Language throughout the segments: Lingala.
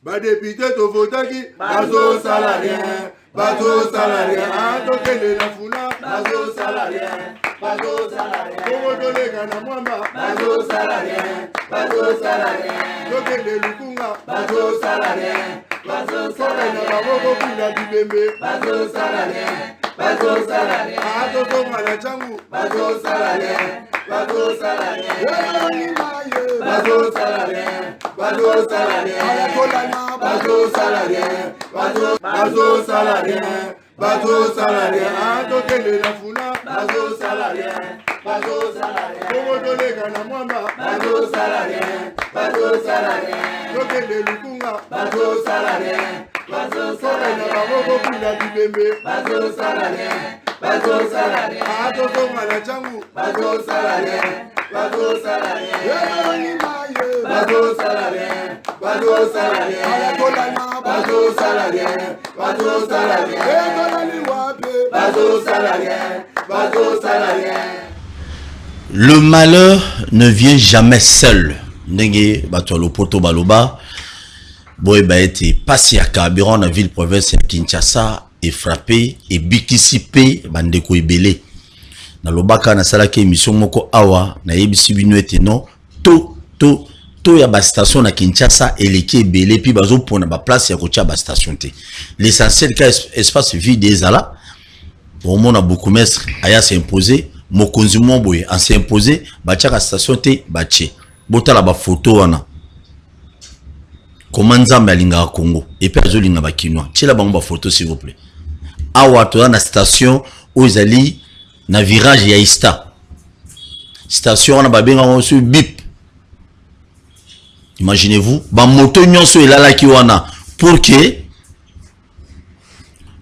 Ba député to votaki bazo salarien. Bazo salarien. Tokende na funa bazo salarien. Bazo salarien. Komo tolega na mwamba bazo salarien. Bazo salarien. Tokende lukunga bazo salarien. Bazo salarien. Baboko kuna dibembe bazo salarien. Bazo salarien. Tonga na changu bazo salarien. Bazo salarien. Bazo salarien. Bazo salarien. Bazo salarien. Bazo salarien. Bazo salarien. Tokende na funa bazo salarien. Bazo salarien. Komo tolega na mwamba bazo salarien. Bazo salarien. Tokende lukunga bazo salarien. Bazo salarien. Baboko kuna dibembe bazo salarien. Bazo salarien. Tonga na changu bazo salarien. Bazo salarien. Bazo salarien. Bazo salarien. Bazo salarien. Bazo salarien. Bazo salarien. Bazo salarien. Le malheur ne vient jamais seul. Ndenge bato lopoto baloba boy ba été passé à carburant dans ville province ya Kinshasa et frappé et bikisipe bandeko ebele. Na lobaka na salaki émission moko awa na yebisi bino ete non to ya ba station na Kinshasa eleki ebele pi bazo pona ba place ya kotia ba station te. L'essentiel ka espace vide ezala au mona beaucoup mestre aya s'imposer mokonzi moboye en s'imposer ba tia ka station te ba tie botala ba photo wana comment nzambe alinga Congo et puis azolinga ba kinois tiela bango ba photo s'il vous plaît awa to na station ozali na virage ya Ista station wana ba benga ngo sur bip. Imaginez-vous ba moto nyonso elalaki wana pour que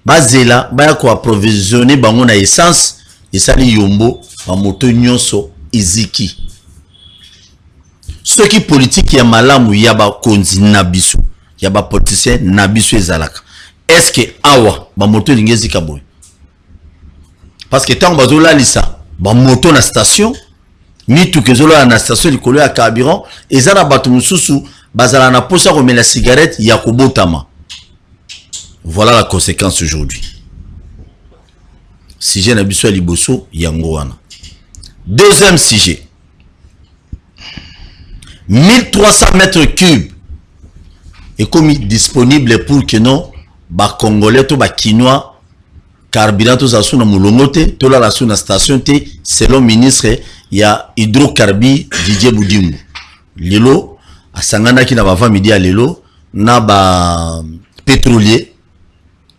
bazela ba ko approvisionner bango na essence esali yombo ba moto nyonso iziki. Ce qui politique ya malamu ya ba konzi nabiso ya ba politicien nabiso ezalaka. Est-ce que awa ba moto lingezi kaboy? Parce que tant bazola lisa ba moto na station ni tout que zola na station likolo ya carburant ezana bato mususu bazala na posa ko mela cigarette ya kobotama. Voilà la conséquence aujourd'hui. Sujet nabiso liboso yango wana. Deuxième sujet. 1300 mètres cubes est comme disponible pour que non ba congolais to ba kinois carburant to za suna mulongote to la suna station te selon ministre ya hydrocarbures Didier Boudimou. Lelo asangana ki na ba 20 midi à lelo na ba pétrolier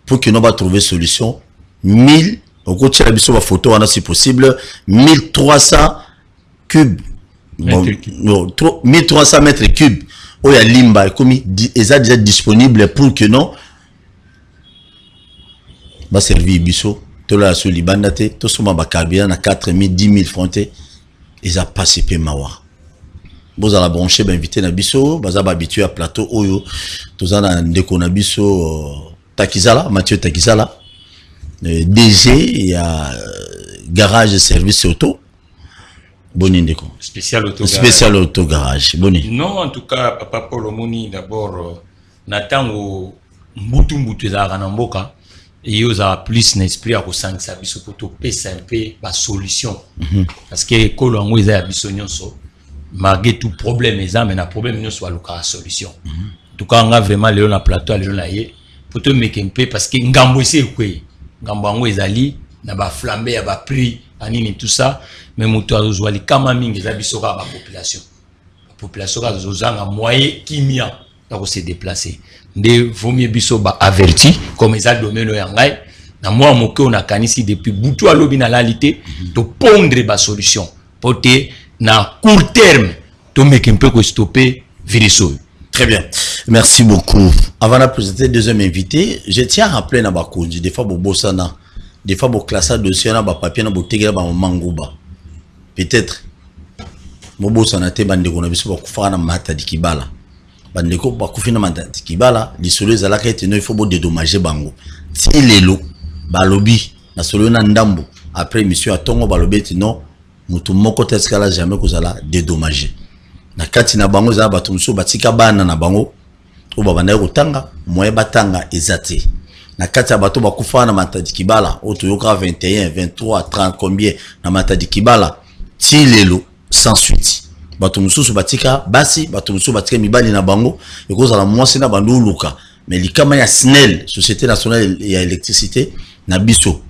pour que non ba trouver solution 1000 au côté la biso ba photo wana si possible 1300 cubes. Bon, non, 1300 mètres cubes. Oya limba comme est déjà disponible pour que non va servir biso to la sur libanda te to soma ba carburant na 4000 10000 francs te ils a passé pe mawa. Vous allez brancher ba invité na biso baza ba habitué à plateau oyo to za na ndeko na biso Takizala Mathieu Takizala DG ya garage service auto. Boni ndeko. Spécial auto garage. Boni. Non, en tout cas, Papa Paul Omoni, d'abord, Natango Mbutu za Ranamboka, et ils ont plus d'esprit à ressentir ça, biso pour topé simple, la solution. Parce que Kolongo, ils ont besoin de malgré tout problème, ils ont un problème, nous soit la solution. En tout cas, on a vraiment le plateau, le laïe, pour te mettre un peu, parce que Ngambo, c'est quoi? Ngambo, ils ont na ba flambé, ya ba prix, anini tout ça. Mais moto azozwali kama mingi za bisoka ba population. La population azozanga moyen kimia na ko se déplacer. Nde vomie biso ba averti comme ça domaine ya ngai na moi moke on a kanisi depuis butu alobi na lalité to pondre ba solution pour te na court terme to make un peu ko stopper virus. Très bien. Merci beaucoup. Avant de présenter le deuxième invité, je tiens à rappeler na ba konji des fois bo bosana, des fois bo classa dossier na ba papier na bo tegela ba manguba. Peut-être mobo sanate bandeko na biso bakufana mata dikibala bandeko bakufina mata dikibala lisolo ezalaka ete no il faut bo dédommager bango ti lelo balobi na solo na ndambo après monsieur atongo balobi ete non mutu moko teskala jamais kozala dédommager na kati na bango za bato muso batika bana na bango o babanda kotanga moye batanga ezate na kati ya bato bakufa na Matadi Kibala o toyoka 21 23 30 combien na Matadi Kibala ti lelo sans suite bato mususu batika basi bato mususu batika mibali na bango ekozala mwasi na bandu luka mais likama ya SNEL Société Nationale ya Électricité na biso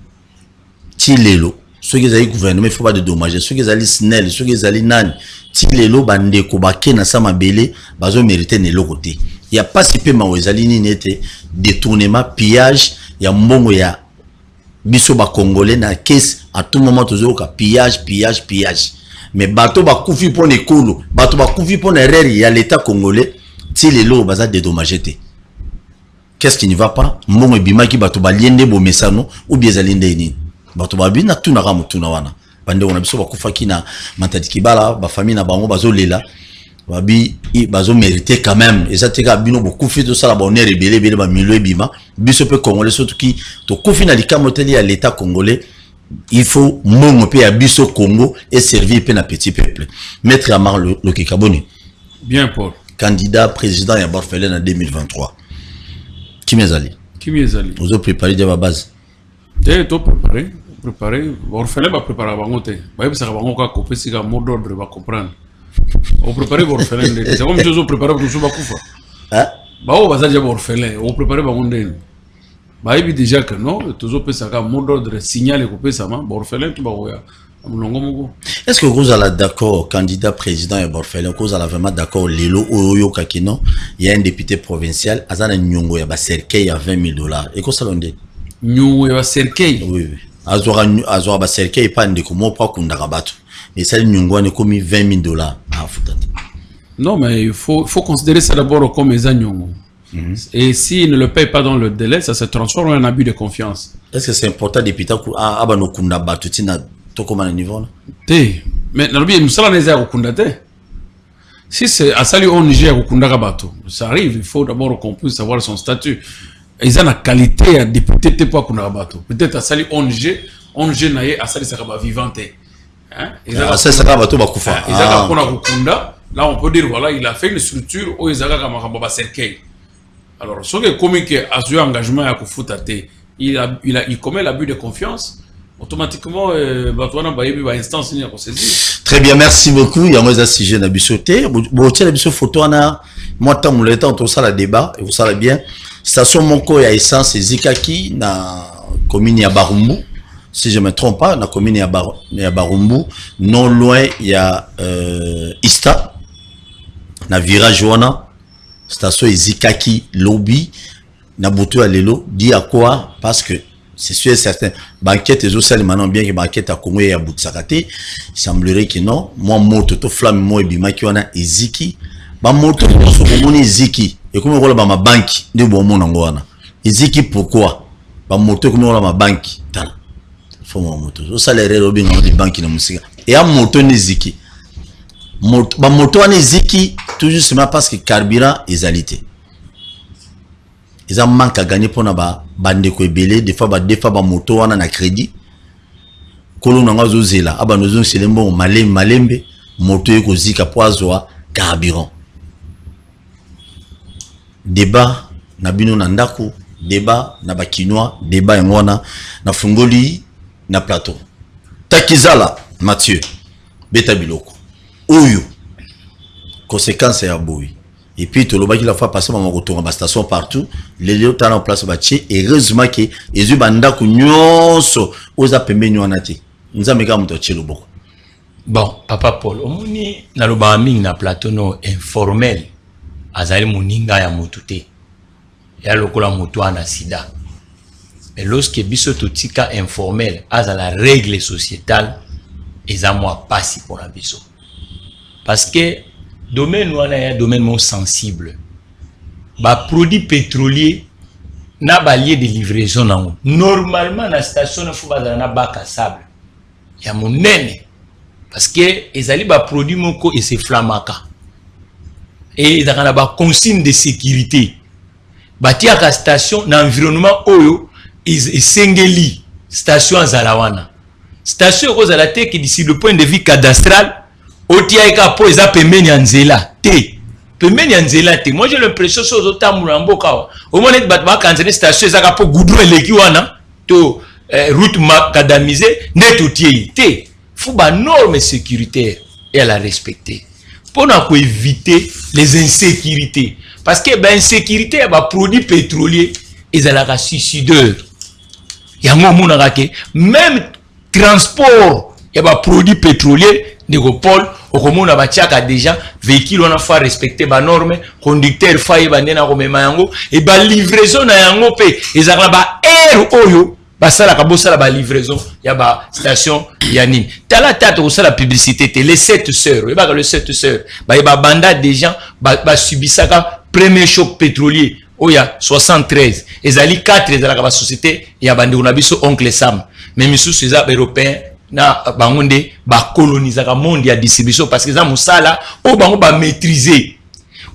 ti lelo ceux qui ont gouvernement il faut pas de dommages ceux qui ont SNEL ceux qui ont nani ti lelo bandeko bake na sama belé bazo mériter ne lokote il y a pas si peu mawezali ni nete détournement pillage ya mbongo ya biso ba congolais na caisse à tout moment tozoka pillage mais bato ba kufi pour nekolo bato ba kufi pour erreur ya l'état congolais ti lelo baza dédommagé. Qu'est-ce qui ne va pas mbongo ebimaki bato ba liende bo mesano ou bien zalinde ni bato ba bina tuna ramu tuna wana bande on a biso ba kufaki na Matadi Kibala ba famille na bango bazo lela babi bazo mériter quand même ezateka bino bo kufi to sala ba on est rebelle ba milo ebima biso pe congolais surtout qui to kufi na likamoteli ya l'état congolais il faut mbongo pe ya biso Congo et servir pe na petit peuple. Maître Amar Lokekaboni. Bien Paul. Candidat président ya Borfelen en 2023. Qui m'ezali? Vous avez préparé de la base? Tu préparé. Orphelin va préparer avant te. Bah ça va encore couper si le mot d'ordre va comprendre. On prépare orphelin. C'est comme chose on prépare pour tout bakufa. Hein? Bah on va déjà orphelin. On prépare avant de. Bah il déjà que non. Toujours peut ça mot d'ordre signal couper ça man. Orphelin tu vas voir. Est-ce que vous allez d'accord, candidat président et Borfelen, vous allez vraiment d'accord, Lelo Oyo Kakino, il y a un député provincial, Azana Nyongo ya Baserkei à $20,000. Et quoi ça l'on dit? Nyongo ya Baserkei? Oui. Azora Baserkei pas de comment pas qu'on rabattu. Et ça, Nyongo a commis $20,000 à Fouta. Non, mais il faut considérer ça d'abord comme les Nyongo. Et s'il ne le paye pas dans le délai, ça se transforme en un abus de confiance. Est-ce que c'est important, député, à Abano Kunda Batutina? Comment le niveau là? Mais dans le bien, nous sommes les Kundate. Si c'est à salut on Niger au Kundagabato, ça arrive, il faut d'abord qu'on puisse savoir son statut. Ils ont la qualité à député de pas Kundagabato. Peut-être à salut on Niger naïe à salut Sakaba vivante. Hein? À salut Sakabato Bakufa. Ils ont Kunda. Là on peut dire voilà, il a fait une structure où ils ont Kamakaba Serkei. Alors, ce qui est comique, à ce engagement à Kufutate, il commet l'abus de confiance. Automatiquement, instance. Très bien, merci beaucoup. Il y a un sujet à bisoter. Bon, tiens, la photo, moi, tant que le temps, on ça le débat, et vous savez bien. Station Monko, il y a essence, Zikaki, na commune ya Barumbu. Si je ne me trompe pas, na commune ya Barumbu. Non loin, il y a Ista, na virage wana. Station Zikaki, lobby, na Boutou Alelo. Dit à quoi? Parce que c'est sûr et certain. Banquette et aussi maintenant bien que banquette à Congo et à Boutsakate. Il semblerait que non. Moi, moto, to flamme, moi, et bima qui on a Eziki. Ba moto, on est Eziki. Et comme on roule ma banque, de bon mon angouana. Eziki pourquoi? Ba moto, comme on roule ma banque. Tala. Faut mon moto. Au salaire, robin, on dit banque, na musique. Et à moto, Eziki. Ba moto, on Eziki, tout justement parce que carburant est alité. Ils ont manqué à gagner pour na bande ko ebele des fois ba moto wana na crédit kolo na ngazo zela aba nozo selembo malembe moto eko zika poazwa carburant débat na bino na ndako débat na bakinois débat ngona na fungoli na plateau takizala Mathieu beta biloko oyo conséquence ya boy. Et puis, tout le monde qui l'a fait passer dans ma station partout, les lieux sont en place, et heureusement que les bandas qui sont aux appels nuanati. Nous avons mis le bon. Bon, Papa Paul, on est dans le bamin na plateau informel, azali muninga ya motute, ya lokola moto na sida. Mais lorsque biso totika informel, aza la règle sociétale, eza moi passi pour la biso. Parce que domaine wana ya domaine sensible. Ba produit pétrolier na balier de livraison nango. Normalement na station na faut bazala na bac à sable. Ya monene parce que ezali ba produit moko et c'est flamaka. Et ezaka na ba consigne de sécurité. Batia ka station na environnement oyo esengeli station zalawana. Station kozala te que d'ici le point de vue cadastral Otiaika po eza pembeni ya nzela te pembeni ya nzela te. Moi j'ai l'impression so ozotambola mboka au moins bat ba kanzene station ezaka po goudron eleki wana to route macadamisée net otie te. Faut ba normes sécuritaires et à la respecter pour éviter les insécurités, parce que ben insécurité ba produits pétroliers ezalaka suicideur. Yango monaka ke même transport ya ba produits pétroliers Négopole okomona batiaka déjà véhicule on a fa respecter ba normes, conducteur fa yebandena komema yango et ba livraison na yango pe ezalaka ba air oyo basala kabosala ba livraison ya ba station ya nini tala tata osala publicité te les 7 sœurs et ba le 7 sœurs ba banda des gens ba subisaka premier choc pétrolier oya 73 ezali 4 ezalaka ba société ya bande na biso oncle Sam mais misusu eza européen na bangonde ba coloniser ka monde ya distribution parce que za musala o bango ba maîtriser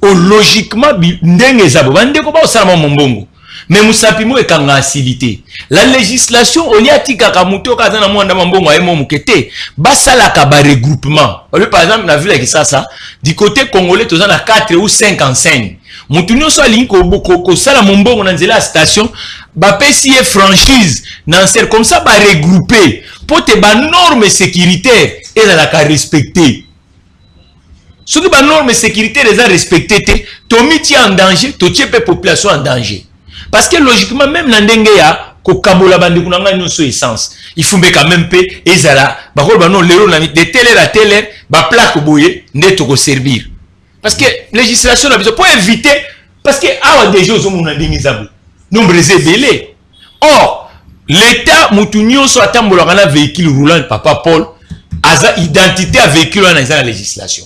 o logiquement ndenge za bande ko ba osala mombongo. Mais Moussapimo est en facilité. La législation, on y a tika kamuto kazana mwanda mambongo a emo mukete. Basala kaba regroupement. Par exemple, on a vu avec ça, du côté congolais, tu as 4 ou 5 enseignes. Moutounio soit ligne ko sala mambongo nanzela station, ba PCE franchise, nanser comme ça, ba regrouper. Pour te ba normes sécuritaires, et la ka respecter. Ce que ba normes sécuritaires, les a respectées, to miti en danger, to tiepe population en danger. Parce que logiquement, même dans le ya ko kabola bandi kunanga nyonso essence. Il faut quand même pe ezala ba ko ba non lelo na de télé la télé ba plaque boye neto ko servir. Parce que législation na pour éviter parce que awa déjà zo mona ndenge zabu. Nombre belé. Or, l'état mutunyo so atambola kana véhicule roulant papa Paul aza identité à véhicule na la législation.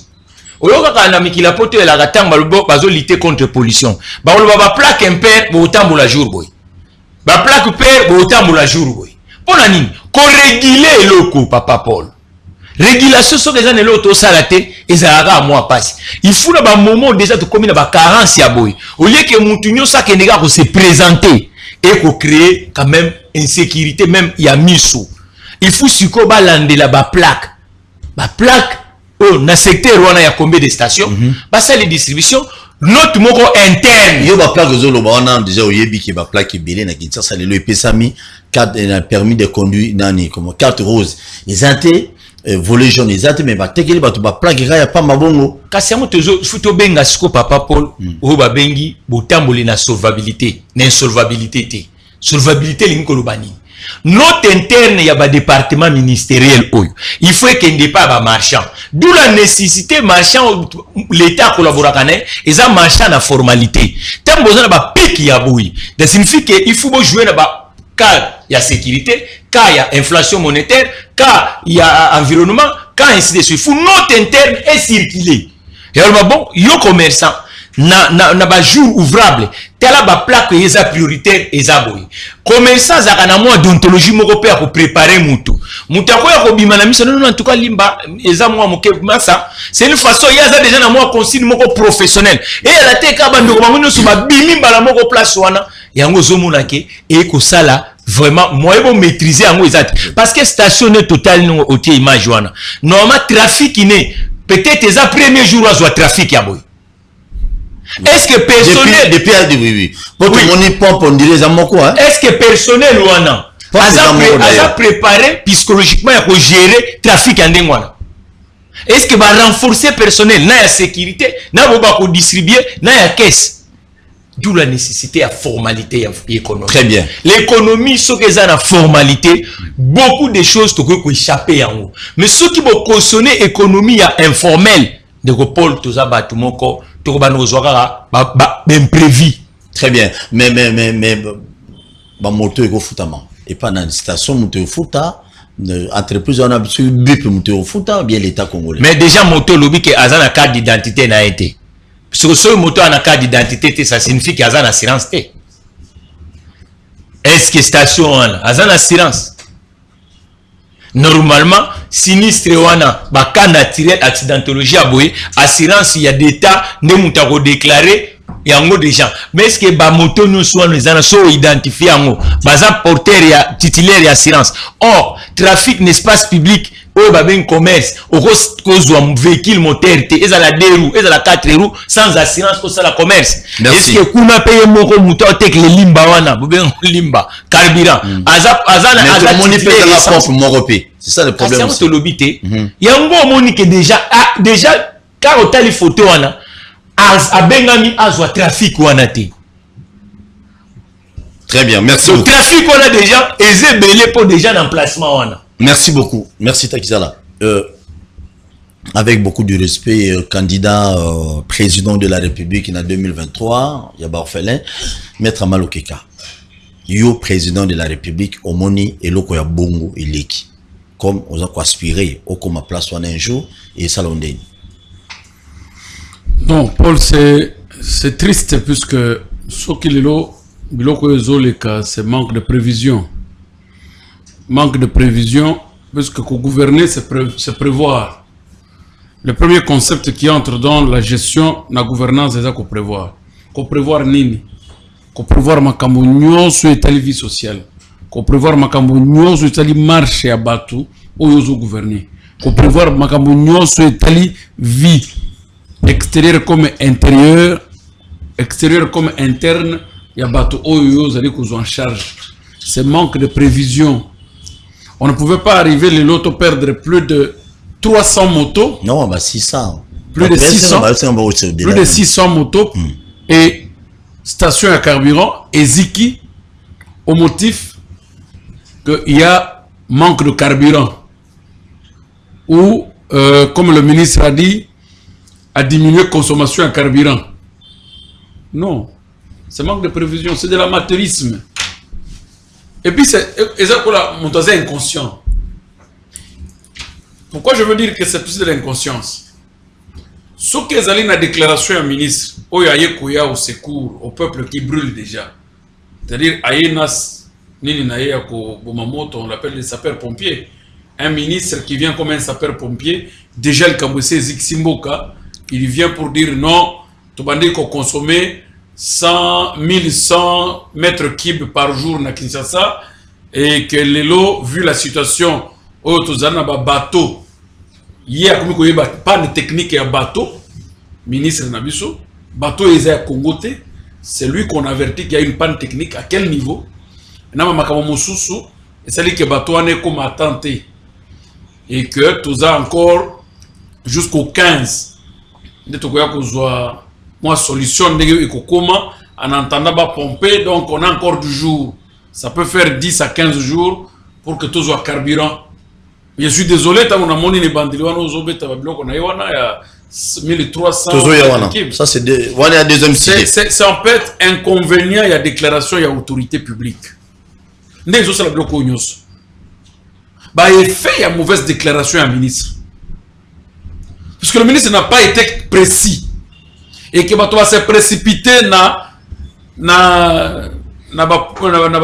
Oyoka kana mikila poto la gatanga balobo bazo lutter contre pollution. Ba oloba ba plaque impair bo tambola jour boy. Ba plaque pair bo tambola jour boy. Pona nini? Ko réguler eloko papa Paul. Régulation so les anelo to salate ezalaka à moi passe. Il faut na ba moment déjà to komina ba carence ya boy. Au lieu que mutunyo sa kenega ko se présenter et ko créer quand même insécurité même ya miso. Il faut siko ba landela ba plaque. Ba plaque oh, na secteur wana ya combien de stations basa les distributions notre moko interne yo ba plaque zolo ba wana déjà oyebi ki ba plaque belé na Kinshasa le epesami carte na permis de conduire nani comme carte rose les anté volet jaune les anté mais ba tekeli ba to ba plaque ya pa mabongo kasi yango tozo futo benga siko papa Paul o ba bengi botamboli na solvabilité na insolvabilité te solvabilité linko lobani. Notre interne, il y a un département ministériel. Il faut qu'il n'y ait pas de marchand. D'où la nécessité, marchand, l'État collabore avec et ça marchand à formalité. Tant que vous avez un pic, il y a bouilli. Ça signifie qu'il faut jouer dans cas il y a sécurité, cas il y a inflation monétaire, cas il y a environnement, cas ainsi de suite. Il faut notre interne est circuler. Et alors, bon, yo commerçant. Na ba jour ouvrable tela ba plaque yeza prioritaire ezaboy commerçant za kana moi d'ontologie moko pe ko préparer mutu akoya ko bima na miso non en tout cas limba eza moi moke masa c'est une façon yaza déjà na moi consigne moko professionnel et la teka bando ko bango so ba bimi mbala moko place wana yango zo monake et ko sala vraiment moi bon maîtriser yango ezati parce que station est total non otie image wana normalement trafic né peut-être eza premier jour wa trafic ya boy. Est-ce que personnel oui pour tout mon pompe on dirait ça quoi est-ce que personnel ou non a préparé psychologiquement pour gérer trafic en dengwana est-ce que va renforcer personnel na ya sécurité na ba ko distribuer na ya caisse d'où la nécessité à formalité économique. Très bien. L'économie ce que ça na formalité beaucoup de choses to ko échapper en haut mais ceux qui vont cautionner économie ya informel de ko Paul to za batu moko imprévu. Très bien. Mais bah moto ego futama. Et pas dans une station moto futa entreprise on a habitué bip moto futa bien l'état congolais. Mais déjà moto lobby que azana carte d'identité na été. Sur ce moto a carte d'identité ça signifie qu'il azana assurance té. Est-ce que station on azana assurance? Normalement, sinistre wana baka naturel accidentologie aboye assurance il y a d'état ne mutako déclarer yango déjà mais est-ce que ba moto nous soit les ana so identifier yango baza porteur ya titulaire ya assurance or trafic n'espace public oyo babengi commerce okozwa véhicule moteur te ezala 2 roues ezala 4 roues sans assurance kosala commerce. Est-ce que kuna paye moko muto atekele limba wana bobengi limba carburant aza moni pe la pompe moko pe. C'est ça le problème. C'est un lobité. Yango omoni que déjà car otali photo wana abengami azwa trafic wana te. Très bien, merci beaucoup. Le trafic wana déjà ezebele pour déjà d'emplacement wana. Merci beaucoup. Merci Takizala. Avec beaucoup de respect, candidat président de la République en 2023, Yaba Orphelin, Maître Amalokeka. Yo président de la République, Omoni et Lokoya Bongo et Leki. Comme on a aspiré au comme place un jour et Salondé. Non, Paul, c'est triste puisque ce qu'il est là, c'est manque de prévision. Manque de prévision, puisque gouverner, c'est prévoir. Le premier concept qui entre dans la gestion, la gouvernance, c'est ça qu'on prévoit. Qu'on prévoit nini. Qu'on prévoit ma camougnon sur la vie sociale. Qu'on prévoit ma camougnon sur la marché à bateau, où ils ont gouverné. Qu'on prévoit ma camougnon sur la vie extérieure comme intérieure, extérieure comme interne, il y a bateau, où ils ont en charge. C'est manque de prévision. On ne pouvait pas arriver les lotos perdre plus de 300 motos. Non, bah 600. Plus de 600 motos et station à carburant et Ziki au motif qu'il y a manque de carburant. Ou, comme le ministre a dit, à diminuer la consommation de carburant. Non, c'est manque de prévision, c'est de l'amateurisme. Et puis, c'est inconscient. Pourquoi je veux dire que c'est aussi de l'inconscience? Ce qu'ils allaient dans la déclaration à ministre, au secours au peuple qui brûle déjà. C'est-à-dire, on l'appelle les sapeurs-pompiers. Un ministre qui vient comme un sapeur-pompier, déjà le Kaboussé Ziksimboka, il vient pour dire non, tu vas dire qu'on consomme 1100 mètres cubes par jour na Kinshasa et que les lots, vu la situation, au Tozana bateau, il y a comme pas de technique et bateau, ministre Nabiso, bateau est à Congote, c'est lui qu'on avertit qu'il y a une panne technique, à quel niveau? Et c'est lui que bateau est comme attenté et que tout ça encore jusqu'au 15 de moi solution en entendant pas pomper, donc on a encore du jour. Ça peut faire 10 à 15 jours pour que tout soit carburant. Je suis désolé, tant on a monté les bandits, on a 1300. Ça c'est la deuxième cité. C'est en fait inconvénient, il y a déclaration, il y a autorité publique. Il y a effet, il y a mauvaise déclaration à un ministre. Puisque le ministre n'a pas été précis. Et que va se précipiter na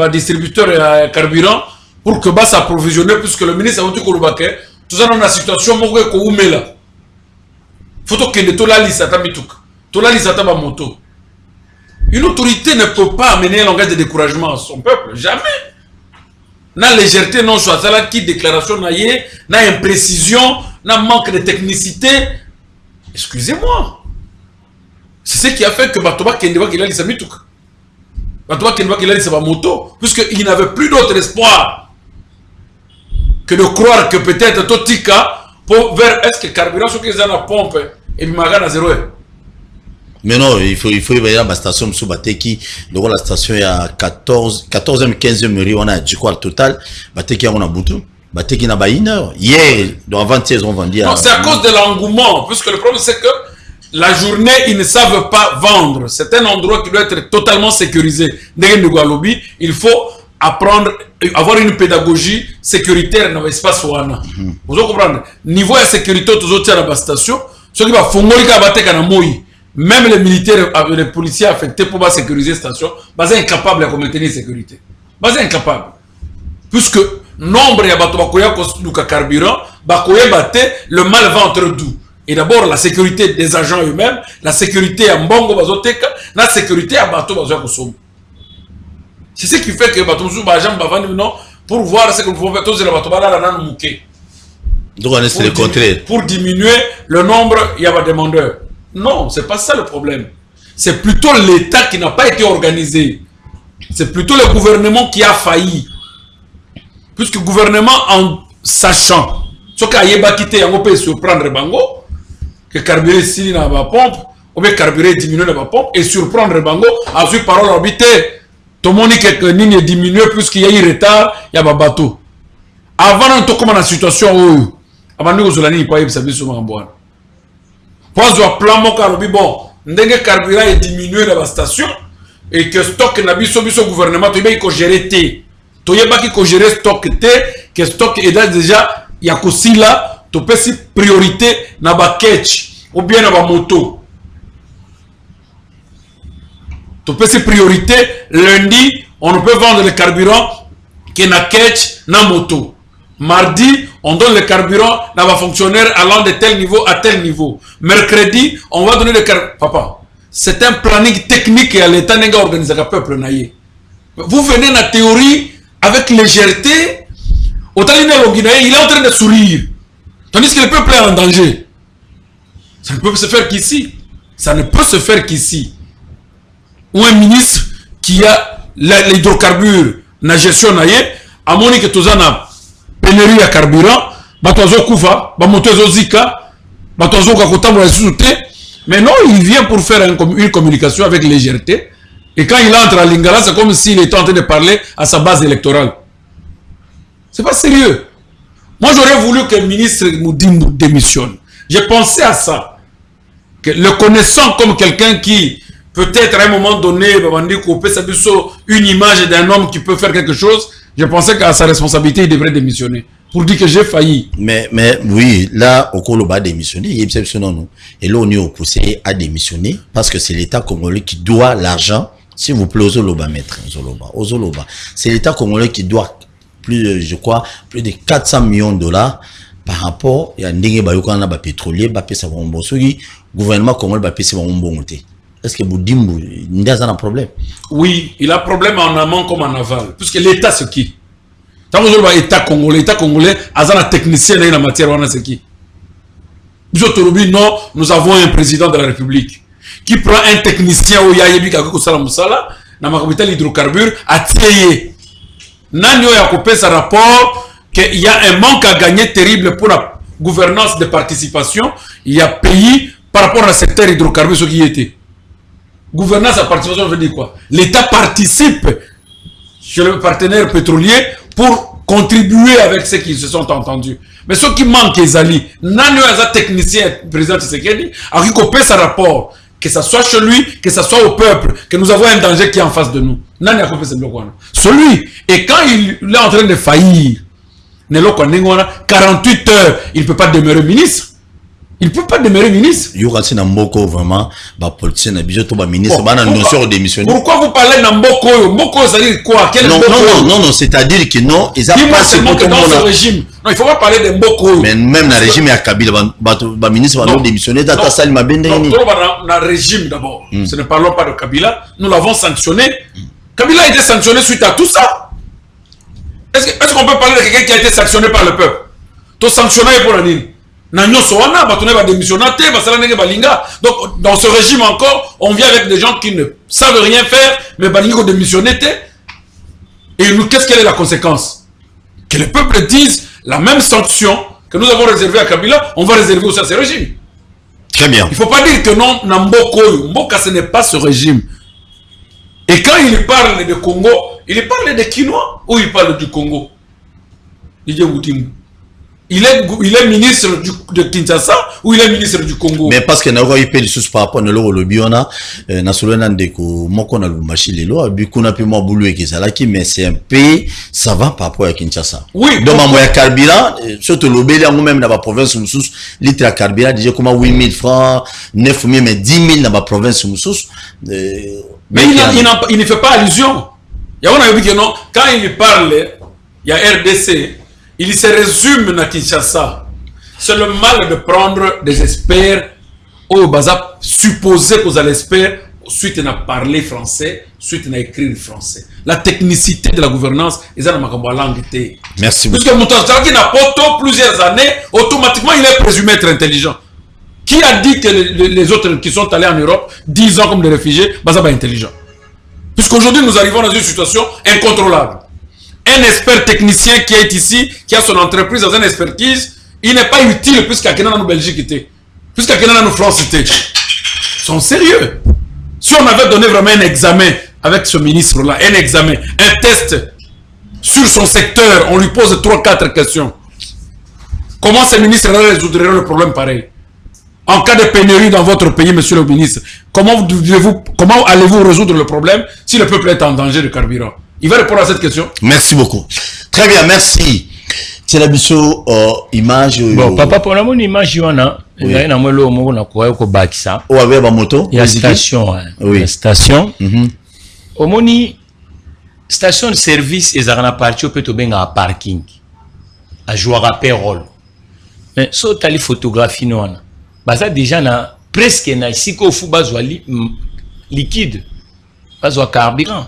distributeur de carburant pour que va s'approvisionner, puisque le ministre a dit que tout ça dans la situation où il est là. Faut que tout la liste à moto. Une autorité ne peut pas amener un langage de découragement à son peuple, jamais. Na légèreté non soit ça qui déclaration na imprécision, na manque de technicité. Excusez-moi. C'est ce qui a fait que Batoba Kendewa qu'il a dit sa mitouk. Batoba Kendewa qu'il a dit sa moto, puisqu'il n'avait plus d'autre espoir que de croire que peut-être Totika pour vers est-ce que carburant sur qu'ils ont la pompe et puis Magana 0. Mais non, il faut y avoir la station sous Bateki. Donc la station est à 14e, 15e rue, on a du quoi le total. Bateki on a Boutou. Bateki n'a pas une heure. Hier, dans avant-hier, on va dire. Non, c'est à cause de l'engouement, puisque le problème c'est que la journée, ils ne savent pas vendre. C'est un endroit qui doit être totalement sécurisé. Il faut apprendre, avoir une pédagogie sécuritaire dans l'espace Wana. Vous comprenez? Niveau de sécurité, tous les autres à la station, ceux qui vont faire même les militaires, les policiers affectés pour sécuriser la station, ils sont incapables de maintenir la sécurité. Ils sont incapables. Puisque nombre de carburant, le mal va entre d'où? Et d'abord la sécurité des agents eux-mêmes, la sécurité à Mbongo Bazoteka, la sécurité à Bateau Bazokosom. C'est ce qui fait que Bateau Bazam Bavani non pour voir ce que nous pouvons faire tous les Bateau Bala dans Mouké. Donc c'est le contraire. Pour diminuer le nombre, il y a des demandeurs. Non, c'est pas ça le problème. C'est plutôt l'État qui n'a pas été organisé. C'est plutôt le gouvernement qui a failli. Puisque le gouvernement, en sachant ce qu'il y a quitté, on peut surprendre Bango, que carburé ici dans la pompe, ou bien carburé diminuer dans la pompe, et surprendre Bango, ensuite parole orbité, tout le monde dit que ligne diminue puisqu'il y a eu retard, il y a un bateau. Avant de comment la situation où avant nous la ligne pas y savoir sur Mamboine. Pour ce plan mon carobi bon, ndenge carburant est diminué dans la station et que stock n'a biso gouvernement tu bien gérer té. Tu y a pas qui gérer stock té, que stock est déjà il y a aussi là, tu peux si priorité na ba catch ou bien na ba moto. Tu peux si priorité lundi, on ne peut vendre le carburant qui na catch na moto. Mardi, on donne le carburant à un fonctionnaire allant de tel niveau à tel niveau. Mercredi, on va donner le carburant. Papa, c'est un planning technique et à l'État n'est pas organisé le peuple. Vous venez dans la théorie avec légèreté. Au Talina il est en train de sourire. Tandis que le peuple est en danger. Ça ne peut se faire qu'ici. Ça ne peut se faire qu'ici. Ou un ministre qui a l'hydrocarbure, la gestion, à mon que tout ça pénurie à carburant, batozo kufa, bamotezo zika, batozo kakotamo la sous-té. Mais non, il vient pour faire une communication avec légèreté. Et quand il entre à Lingala, c'est comme s'il était en train de parler à sa base électorale. C'est pas sérieux. Moi, j'aurais voulu que le ministre Moudimou démissionne. J'ai pensé à ça. Que le connaissant comme quelqu'un qui, peut-être à un moment donné, une image d'un homme qui peut faire quelque chose, je pensais qu'à sa responsabilité, il devrait démissionner. Pour dire que j'ai failli. Mais oui, là, au Koloba a démissionné, il est exceptionnel, non. Et là, on est poussé à démissionner parce que c'est l'État congolais qui doit l'argent, s'il vous plaît, aux Zoloba, maître, aux Zoloba. C'est l'État congolais qui doit plus, je crois, plus de 400 millions de dollars par rapport à Ndenge Bayokana, pétrolier, Bapé Savambo. Le gouvernement congolais, Bapé Savambo. Est-ce que Boudimbo, il a un problème? Oui, il a un problème en amont comme en aval. Puisque l'État, c'est qui? Tant que l'État congolais, a un technicien dans la matière, c'est qui? Non, nous avons un président de la République qui prend un technicien au Yayebi Kakosala Moussala, dans ma capitale hydrocarbure, à Thieye. Nanyo a coupé ce rapport qu'il y a un manque à gagner terrible pour la gouvernance de participation. Il y a pays par rapport au secteur hydrocarbure, ce qui était. Gouvernance à participation veut dire quoi? L'État participe chez le partenaire pétrolier pour contribuer avec ceux qui se sont entendus. Mais ce qui manque, Ezali, Nano Aza technicien, président Tshisekedi, a recoupé ce rapport, que ce soit chez lui, que ce soit au peuple, que nous avons un danger qui est en face de nous. Nano a coupé ce bloc. Celui, et quand il est en train de faillir, 48 heures, il ne peut pas demeurer ministre. Il ne peut pas demeurer ministre. Il y aura Mboko vraiment, politicien, ministre, pourquoi vous parlez de Mboko? Mboko, ça veut dire quoi? Non, c'est-à-dire que non, ils ont pas dans ce régime. Non, il ne faut pas parler de Mboko. Mais même dans le régime, il y a Kabila, ministre va démissionner, dans le régime d'abord. Ce ne parlons pas de Kabila. Nous l'avons sanctionné. Kabila a été sanctionné suite à tout ça. Est-ce qu'on peut parler de quelqu'un qui a été sanctionné par le peuple? Tout sanctionné pour la ligne. Donc, dans ce régime encore, on vient avec des gens qui ne savent rien faire, mais Balingo démissionné. Et nous, qu'est-ce est la conséquence? Que le peuple dise la même sanction que nous avons réservée à Kabila, on va réserver aussi à ce régime. Très bien. Il ne faut pas dire que non, Mboko, Mboka, ce n'est pas ce régime. Et quand il parle de Congo, il parle des Kinois ou il parle du Congo? Il est ministre de Kinshasa ou il est ministre du Congo? Mais parce que nous avons eu des choses par rapport à l'Olobiona, nous mais c'est un pays savant par rapport à Kinshasa. Oui. Donc, il y a carburant, surtout l'Obéli, même dans la province de litre à carburant, déjà comme 8 000 francs, 9 000, mais 10 000 dans la province de mais il ne fait pas allusion. Il y a un non, quand il parle, il y a RDC. Il se résume à Kinshasa. C'est le mal de prendre des experts au Baza, supposer que vous allez experts, ensuite on a parlé français, suite à écrire le français. La technicité de la gouvernance, ils ont la langue. Merci beaucoup. Puisque Moutassar qui n'a pas plusieurs années, automatiquement il est présumé être intelligent. Qui a dit que les autres qui sont allés en Europe, 10 ans comme des réfugiés, bah ça va intelligent. Puisqu'aujourd'hui nous arrivons dans une situation incontrôlable. Un expert technicien qui est ici, qui a son entreprise dans une expertise, il n'est pas utile puisqu'à Kenan en Belgique était. Puisqu'à Kenan en France était. Ils sont sérieux. Si on avait donné vraiment un examen avec ce ministre-là, un examen, un test sur son secteur, on lui pose 3-4 questions. Comment ces ministres-là résoudront le problème pareil? En cas de pénurie dans votre pays, monsieur le ministre, comment allez-vous résoudre le problème si le peuple est en danger de carburant? Il va répondre à cette question. Merci beaucoup. Très bien, merci. C'est la biso image. Bon, papa, pour la mon image, il y en a. Il y a un molo mo na quoi ko bakisa. Ou avec ma moto. Il y a station. Oui. La station. Au moni station de service et à partir peut benga à parking. À jouer à payroll. Mais so tali photographie non. Bah ça déjà na presque na ici ko fu bazwa liquide. Bazwa carburant.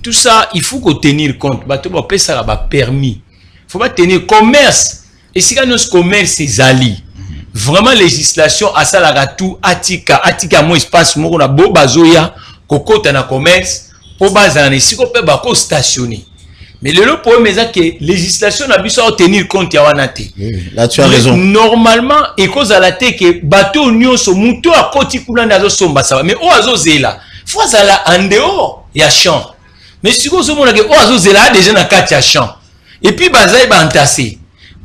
Tout ça, il faut qu'on tenir compte. Bah tu vas payer ça là permis. Faut pas tenir commerce. Et si quand notre commerce c'est ali. Vraiment législation à ça la tout atika mo espace mo na bo bazoya kokota na commerce po bazana si ko pe ba ko stationner. Mais le problème c'est que législation na biso à tenir compte ya wana te. Là tu as raison. Normalement et cause à la te que bateau nyonso muto a koti kula na zo somba ça mais o azo zela. Faut ça là en dehors ya champ. Mais si ko zo mona que o azo zela déjà na kati ya champ. Et puis bazai ba entasser.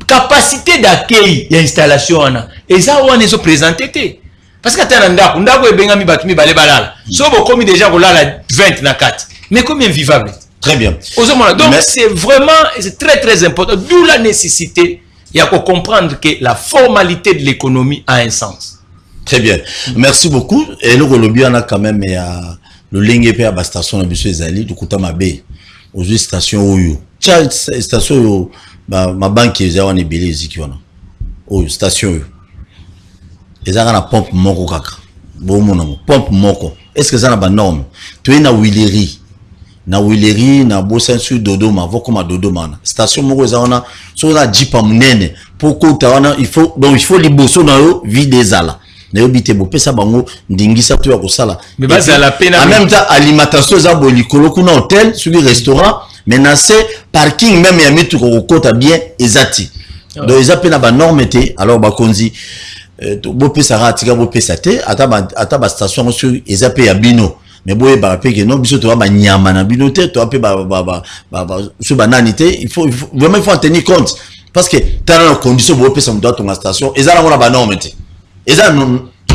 Capacité d'accueil et installation et ça on est présenté parce que t'as ndako e benga mi batumi balé balala so bo komi déjà kolala 20 na 4 mais combien vivable. Très bien. Donc c'est vraiment c'est très important, d'où la nécessité il y a qu'on comprendre que la formalité de l'économie a un sens. Très bien. Merci beaucoup. Et le lobby on a quand même le ligne pe à station na biso ezali de Kutama Bay aux station oyo. Station oyo ma banque est en ebélé zikiona oh station ezanga na pompe moko kaka bo mona pompe moko est-ce que ça na ba norme tu es na Willery na bosensu Dodoma voko ma Dodoma station moko ezanga so na jipa munene poko tawana il faut liboso na yo vide ezala na yo bité bo pesa bango ndingisa to ya kosala mais basa la peine en même temps alimentation za bo likolo kuna hôtel sur restaurant maintenant c'est parking même ya mitu ko kota bien ezati donc ils appellent ba norme té alors ba konzi bo pesa ratika bo pesa té ata ba station sur ezapé ya bino mais boye ba pe que non biso to ba nyama na bino té to apé ba sur banani té il faut vraiment il faut en tenir compte parce que tu as une condition bo pesa mo ton station ezala ngona ba norme té ezala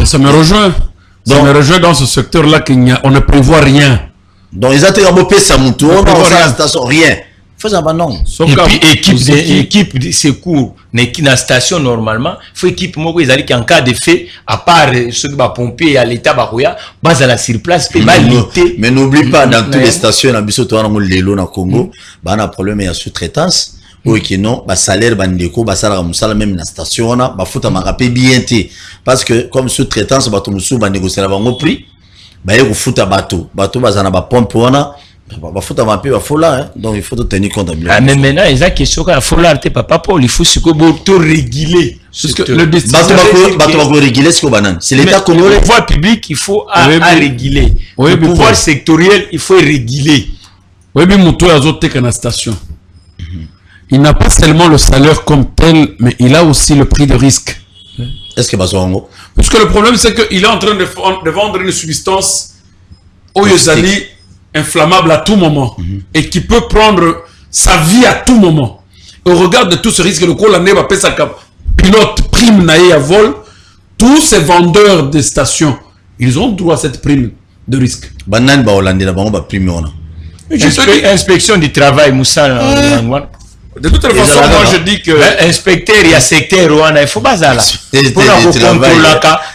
ça me rejoint dans ce secteur là qu'on ne prévoit rien. Donc ils ont beau pesa mutu on va station rien. Faut ça non. Et puis équipe de secours na station normalement, faut équipe moko ezali qui en cas de fait à part ceux qui va pomper à l'état bakoya, base à la sur place pe ba lutter. Mais n'oublie pas dans toutes les stations na biso to na lelo na Congo, ba na problème ya sous-traitance. Oui que non, ba salaire bandeko ba salaire musala même na station na ba futa makape bien té parce que comme sous-traitance ba to musu ba négocier la bango prix. Bah il faut ta bateau bazana ba pompe wana ba faut ta peu ba fola donc il faut tenir compte de ah mais maintenant il y a question quand fola te papa Paul il faut ce que auto réguler parce que le bateau va réguler ce que banane c'est l'état congolais. Le pouvoir public il faut à réguler le pouvoir sectoriel il faut réguler oui mais moto azote kana station il n'a pas seulement le salaire comme tel mais il a aussi le prix de risque. Est-ce que Bazongo? Parce que le problème c'est qu'il est en train de vendre une substance inflammable à tout moment et qui peut prendre sa vie à tout moment. Et au regard de tout ce risque, le Colané va payer sa pilote prime naïe à vol. Tous ces vendeurs de stations, ils ont droit à cette prime de risque. Banane ba Hollande la ba prime ona. Inspection du travail Moussa. De toute façon, moi je dis que inspecteur il y a secteur il faut pas ça là pour contrôler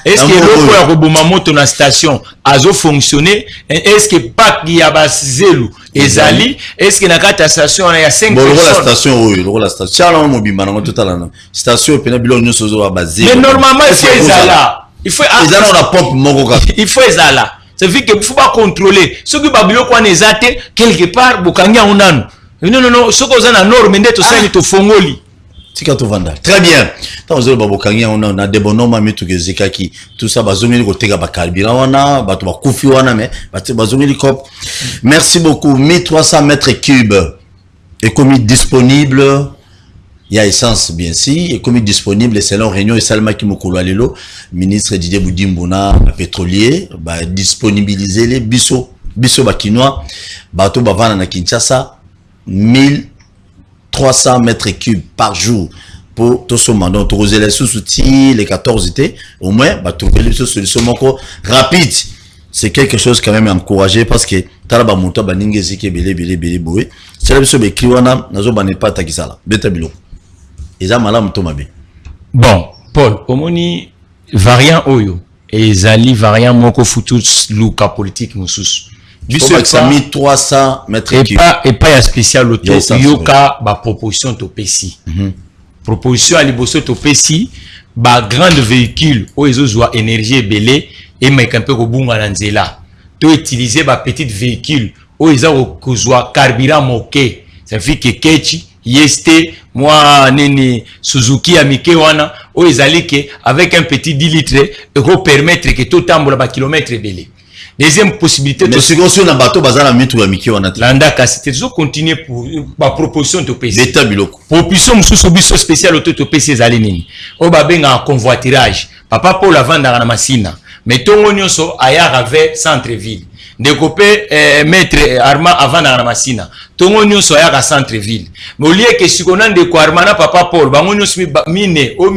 est-ce que le pour la moto na station azo fonctionner est-ce que pas il y a bazelu ezali est-ce que na kata station il y a 5 personnes la station oui la station là mobimba na total na station pena bilo nyoso zo bazelu mais normalement il faut ezala il faut ezala on a pompe moko il faut ezala Ça veut dire que faut pas contrôler. Ce qui babilo quoi nezate quelque part bokanga onanu. Non, ce qu'on a en norme ndето ça ni to fongoli. Tika to vanda. Très bien. Tant zo babokanga on a des bonhommes mais tout qui tout ça bazomeli ko tega ba carburant wana, ba to ba kufi wana mais bazomeli ko. Merci beaucoup. 1300 mètres cubes est commis disponible. Il y a essence bien si est commis disponible selon réunion et Salma Kimokolo Alelo, ministre Didier Boudimbona pétrolier, ba disponibiliser les biso bakinois, bateau bavana na Kinshasa 1300 mètres cubes par jour pour tout ce mandat. Autoriser les sous-outils, les 14 étés, au moins, bah, trouver les solutions rapide. C'est quelque chose quand même encouragé parce que talaba monta baninge zike bele boé. C'est la biso be kliwana nazo bané pas takisala. Betabilo. Eza malamu to mabe. Bon, Paul, omoni variant oyo et zali variant moko futu luka politique mususu. Biso ça 1300 mètres cubes. Et pas ya spécial auto yoka ba proposition to pesi. Proposition à liboso to pesi ba grande véhicule o ezozwa énergie belé et mais un peu ko bunga na nzela. To utiliser ba petite véhicule o ezako kozwa carburant moké. Ça fait que kechi yeste moi nini Suzuki amike wana o ezali que avec un petit 10 litres et permettre que tout tambola ba kilomètre belé. Deuxième possibilité mais si on a bateau bazala mitu amike wana landa kasite zo continuer pour ba proposition to PC l'état biloko proposition mususu biso spécial auto to PC ezali nini o ba benga convoiturage papa Paul avanda na masina mais tongo nyonso aya vers centre ville découpé maître Armand avanda na masina tongo nyonso aya ka centre ville mais au lieu que sikona ndeko Armand na papa Paul bango nyonso mine o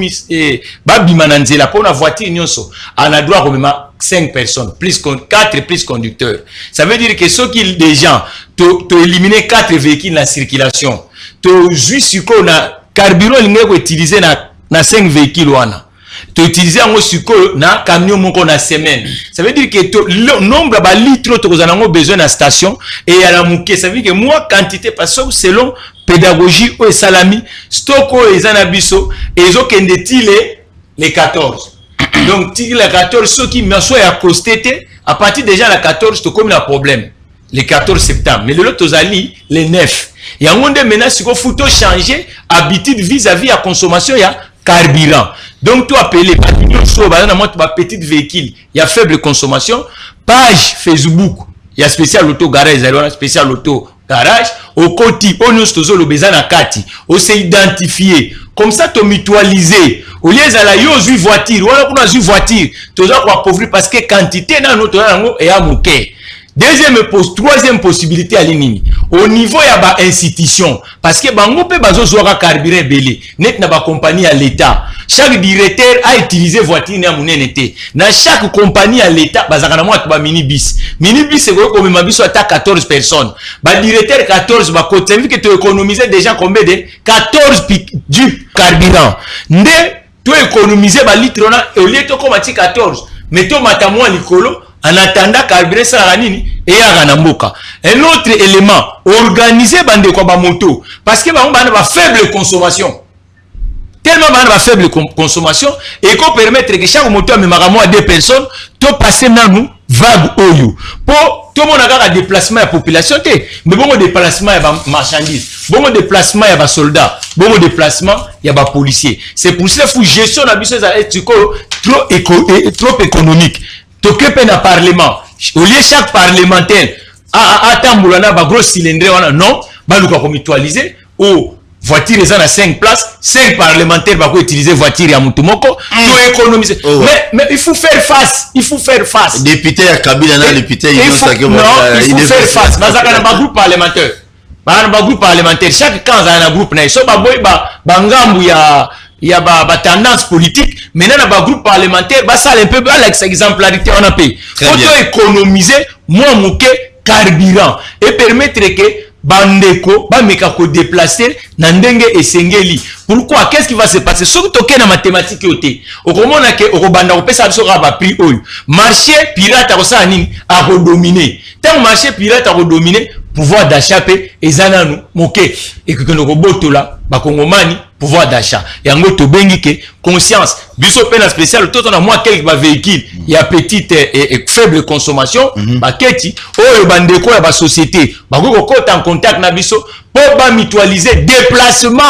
ba bimana nzela pona voiture nyonso ana droit komema 5 personnes, plus 4 plus conducteurs. Ça veut dire que ceux qui des gens, tu éliminer 4 véhicules dans la circulation, tu juste qu'on a carburant l'ingé utiliser na 5 véhicules wana. Tu utiliser en suko na camion mon na semaine. Ça veut dire que le nombre de litres tu as besoin na station et à la mouké. Ça veut dire que moi quantité parce que selon pédagogie ou salami stock ou ezanabiso ezo kende les 14. Donc, si la 14, ceux qui me sont accostés, à partir déjà la 14, c'est comme un problème. Le 14 septembre. Mais le lot, les 9. Et en monde maintenant, si vous faut changer habitude vis-à-vis à consommation, il y a carburant. Donc, tu appelles petit véhicule, il y a faible consommation. Page Facebook, il y a spécial auto garage, il y a spécial auto garage. Au côté, on nous tozo le besoin à kati. On s'est identifié. Comme ça, tu mutualiser. Au lieu de la yo voiture, ou alors qu'on a une voiture, tu dois appauvrir parce que quantité dans notre langue est à mouquer. Troisième possibilité à l'inini. Au niveau il y a ba institution parce que bango pe bazo zoa carburant belé. Net na ba compagnie à l'état. Chaque directeur a utilisé voiture na munenete. Na chaque compagnie à l'état bazaka na ba minibus. Minibus c'est quoi comme mabiso ata 14 personnes. Ba directeur 14 ba côté vu que tu économiser déjà combien de 14 du carburant. Nde tu économiser ba litre na au lieu to comme 14. Mais to matamwa likolo en attendant carburant ça la nini et à Ranamboka. Un autre élément, organiser bande quoi ba moto parce que ba on a faible consommation. Tellement ba on a faible consommation et qu'on permettre que chaque moto me maramo à 2 personnes to passer nanou vague oyo. Pour tout le monde a un déplacement de la population mais bon déplacement il y a marchandises, bon déplacement il y a soldats, bon déplacement il y a policiers. C'est pour ça qu'il faut gestion la business trop économique. Toke pe na parlement au lieu chaque parlementaire a tamboulana ba gros cylindre non ba luka ko mutualiser ou voiture eza na 5 places 5 parlementaires ba ko utiliser voiture ya mutu moko to économiser mais il faut faire face député ya Kabila na député il faut faire face bazaka na ba groupe parlementaire chaque camp a un groupe na so ba boy ba ngambu ya ba tendance politique maintenant ba groupe parlementaire ba ça un peu l'exemplarité on a payé faut économiser moins mouké carburant et permettre que bandeko ba meka ko déplacer na ndenge esengeli. Pourquoi? Qu'est-ce qui va se passer? Ce que toke na mathématique yote okomona ke okobanda kopesa biso ka ba prix oyo marché pirate ko sa nini a redominer tant marché pirate a redominer pouvoir d'achat pe ezana nou moké et que nous botola ba kongomani pouvoir d'achat. Et en gros, bengi que conscience. Biso pena spécial, tout on a moins quelques véhicules, il y a petite et faible consommation, baketi, oh, bandeko ya ba société, bako ko en contact na biso, pour ba mutualiser déplacement,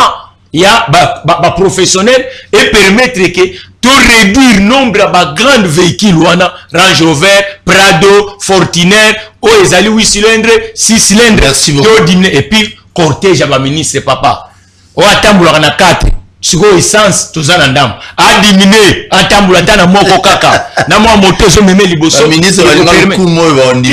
il y a ba professionnel et permettre que tout réduire nombre de grands véhicules, Range Rover, Prado, Fortuner, oh, ils allaient 8 cylindres, 6 cylindres, merci beaucoup. Et puis, cortège à ma ministre papa. Oh, attends, na 4. Siko essence, tout ça n'andam. A diminué, attends, na moko kaka. Na mo moto zo meme liboso. Ministre va le coup moi va on dit.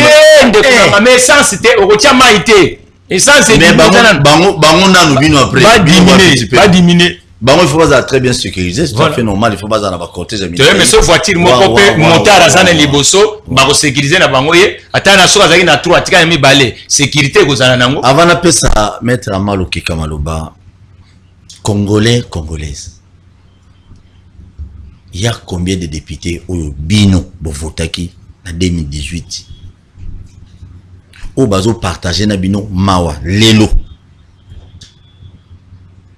Mais essence c'était au tia maïté. Essence c'est mais bango na nous après. Pas diminuer. Bah il faut pas très bien sécurisé, c'est tout à fait normal, il faut pas dans la cortège militaire. Tu vois mais ce voiture moko pe monter à zana liboso, ba ko sécuriser na bango ye, ata na soka zaki na 3 atika mi balé, sécurité ko zana nango. Avant na pesa mettre à mal au Kamaloba. Congolais, Congolaises. Il y a combien de députés au Bino Bovotaki en 2018? Au bazo partagé na Bino Mawa, Lelo.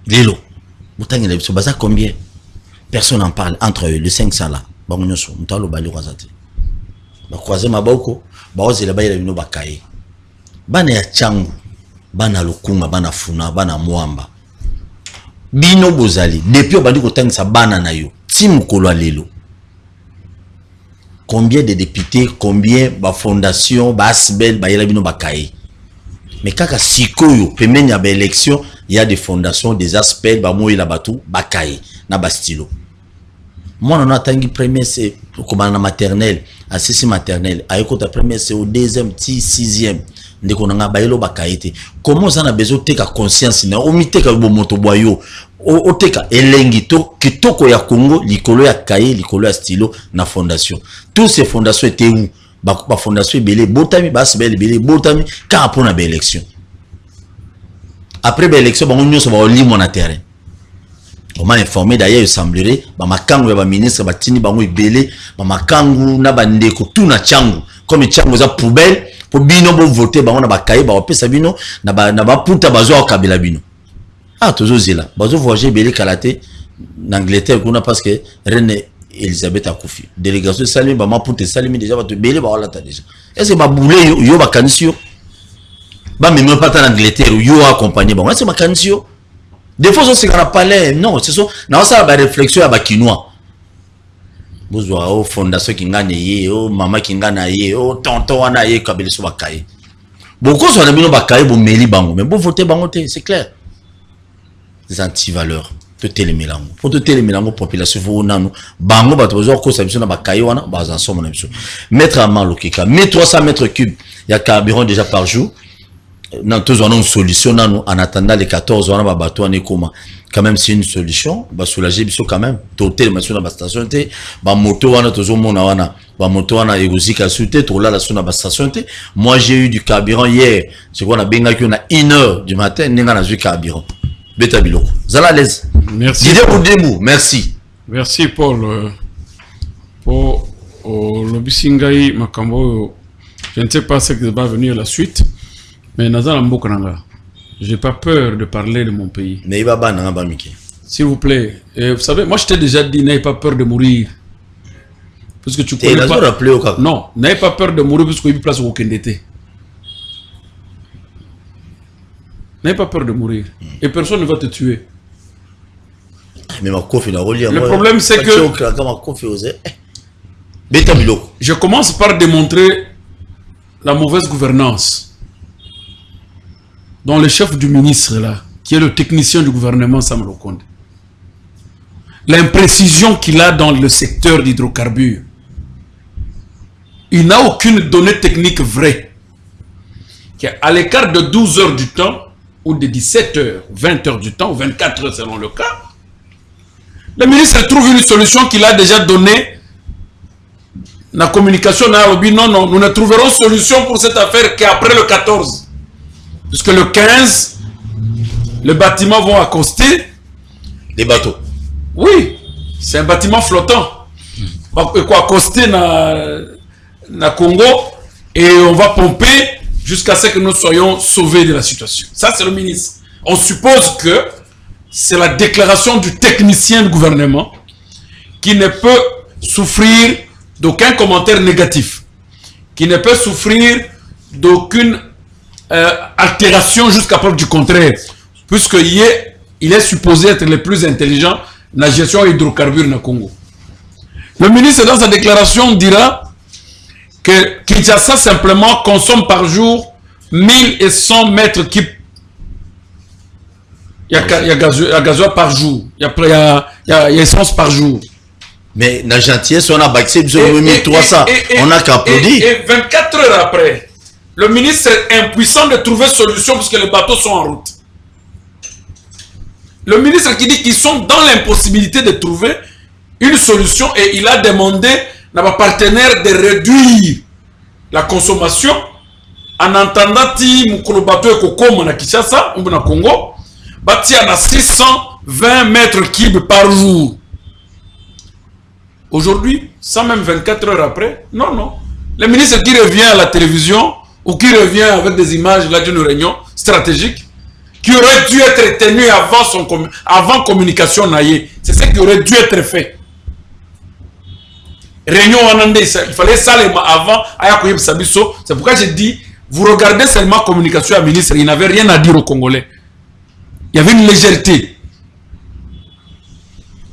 Lelo. Basa combien? Personne n'en parle entre eux, le 500 là. Bangonyoso, mtalo bali kwazati. Ba croiser maboko, ba ozela ba yela bakaye. Bana ya changu, bana lukunga, bana funa, bana mwamba. Bino bozali, depuis obandi kotangisa bana na yo, ti mukolo lelo. Combien de députés, combien ba fondation, ba asbel, ba yela bino bakaye. Mais kaka sikoyo, pemeni ya ba élection, il y a des fondations, des aspects, bah moi il a battu, bakaye, na bastilo. Moi on a tangi premier c'est comme en maternelle, à six maternelle, à écouter premier c'est au deuxième, sixième, dès qu'on a bailo bakaye. Comment ça a besoin de ta conscience, na omite ka bomoto boyo, o teka elengi to kitoko ya Congo, likolo ya kaye, likolo ya stylo na fondation. Toutes ces fondations étaient où? Ba fondation belé, botami, bas belé, botami, quand pour na élection. Après l'élection, on va lire mon terrain. On m'a informé d'ailleurs, il semblerait, makangu ya ministre batini bango ibele, makangu na bandeko tout na changu, comme changu za poubelle pour bino bo voter bango na bakaye ba opesa bino na ba puta bazo au kabila bino. Ah toujours zela, bazo voyager belé kalate d'Angleterre kuna parce que reine Elisabeth a koufi. Délégation salimi ba ma puta salimi déjà ba to belé ba wala ta déjà. Est-ce que ba boulé yo ba kanisio? Bah mais même pas en Angleterre où yo accompagné bon c'est ma cancio des fois c'est qu'on a parlé non c'est ça non ça va réflexion à bakinois bozwa au fondation qui ngane ye o mama qui ngana ye o tonton wana ye kabeli so bakaye beaucoup so na bino bakaye bo meli bango mais bo voter bango c'est clair des anti-valeurs to télémilango pour to télémilango population fo nanu bango ba to zo ko sa biso na bakaye wana ba za somo na biso mettre à mal okeka 1300 mètres cubes il y a carburant déjà par jour. Non, tous on a une solution en attendant les 14 on a bateau en écoma. Quand même c'est une solution, va soulager biso quand même. Totel machine na station té, ba moto wana tozo mona wana, ba moto wana egozika souté, to là la sona ba station té. Moi j'ai eu du carburant hier. C'est quoi on a benga qui on a 1h du matin, ninga na du carburant. Beta biloko. Zala l'aise. Merci. Didier Boudemou, merci. Merci Paul pour le bisingai makambo. Je ne sais pas ce qui va venir la suite. Mais j'ai pas peur de parler de mon pays. S'il vous plaît, vous savez, moi je t'ai déjà dit, n'ayez pas peur de mourir. Parce que tu connais pas. Non, n'ayez pas peur de mourir parce qu'il y a place au Kendete. N'ayez pas peur de mourir. Et personne ne va te tuer. Mais le problème c'est que je commence par démontrer la mauvaise gouvernance dont le chef du ministre là, qui est le technicien du gouvernement Sam Lokonde, l'imprécision qu'il a dans le secteur d'hydrocarbures, il n'a aucune donnée technique vraie. À l'écart de 12 heures du temps, ou de 17 heures, 20 heures du temps, ou 24 heures selon le cas, le ministre trouve une solution qu'il a déjà donnée. La communication n'a dit non, nous ne trouverons solution pour cette affaire qu'après le 14. Puisque le 15, les bâtiments vont accoster. Des bateaux. Oui, c'est un bâtiment flottant. Il va accoster na Congo et on va pomper jusqu'à ce que nous soyons sauvés de la situation. Ça, c'est le ministre. On suppose que c'est la déclaration du technicien du gouvernement qui ne peut souffrir d'aucun commentaire négatif, qui ne peut souffrir d'aucune altération jusqu'à preuve du contraire, puisqu'il est supposé être le plus intelligent dans la gestion hydrocarbures dans le Congo. Le ministre, dans sa déclaration, dira que Kinshasa simplement consomme par jour 1100 mètres cubes. Il y a gasoil par jour, il y a essence par jour. Mais la gentillesse, on a baxé 1300, on a qu'applaudi. Et 24 heures après, le ministre est impuissant de trouver solution parce que les bateaux sont en route. Le ministre qui dit qu'ils sont dans l'impossibilité de trouver une solution et il a demandé à nos partenaires de réduire la consommation en entendant que le bateau est comme na Kinshasa ou na Congo, bâti à 620 mètres cubes par jour. Aujourd'hui, sans même 24 heures après, non. Le ministre qui revient à la télévision ou qui revient avec des images là d'une réunion stratégique qui aurait dû être tenu avant communication naïe. C'est ce qui aurait dû être fait. Réunion en il fallait ça avant. C'est pourquoi j'ai dit, vous regardez seulement communication à ministre, il n'avait rien à dire aux Congolais. Il y avait une légèreté.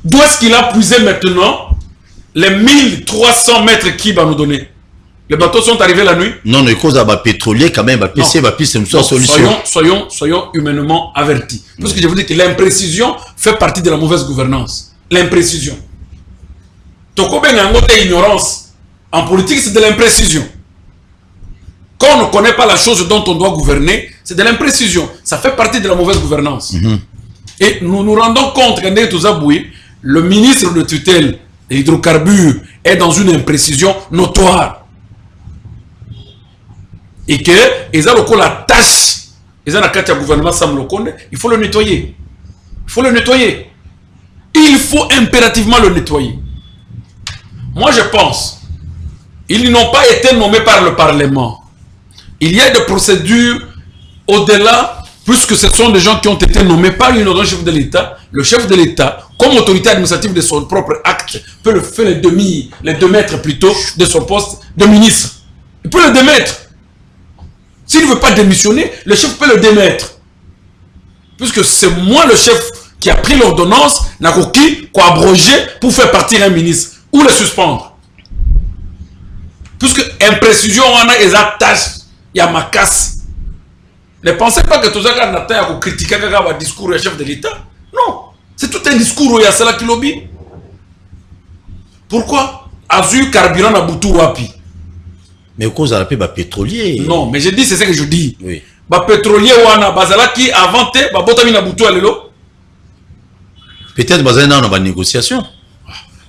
D'où est-ce qu'il a puisé maintenant les 1300 mètres qui va nous donner? Les bateaux sont arrivés la nuit? Non, les causes à pétrolier quand même, PC, c'est une solution. Soyons humainement avertis. Parce que je vous dis que l'imprécision fait partie de la mauvaise gouvernance. L'imprécision. Ignorance. En politique, c'est de l'imprécision. Quand on ne connaît pas la chose dont on doit gouverner, c'est de l'imprécision. Ça fait partie de la mauvaise gouvernance. Et nous nous rendons compte que le ministre de tutelle des hydrocarbures est dans une imprécision notoire. Et que ils ont la tâche, ils ont la gouvernement Sam Lokonde, il faut le nettoyer. Il faut le nettoyer. Il faut impérativement le nettoyer. Moi, je pense, ils n'ont pas été nommés par le Parlement. Il y a des procédures au-delà, puisque ce sont des gens qui ont été nommés par une autre chef de l'État. Le chef de l'État, comme autorité administrative de son propre acte, peut le faire les démettre plutôt de son poste de ministre. Il peut le démettre. S'il ne veut pas démissionner, le chef peut le démettre. Puisque c'est moi le chef qui a pris l'ordonnance, n'a qu'à abroger pour faire partir un ministre. Ou le suspendre. Puisque imprécision, on a des attaches, il y a ma casse. Ne pensez pas que tout ça, on a critiqué le discours du chef de l'État. Non. C'est tout un discours où il y a cela qui lobby. Pourquoi Azur carburant à Boutou Wapi. Mais au cause de la paix, pétrolier. Non, mais je dis, c'est ce que je dis. Oui. Pétrolier, wana, bazala qui a inventé, botami na Boutou alelo. Peut-être bazala dans la négociation.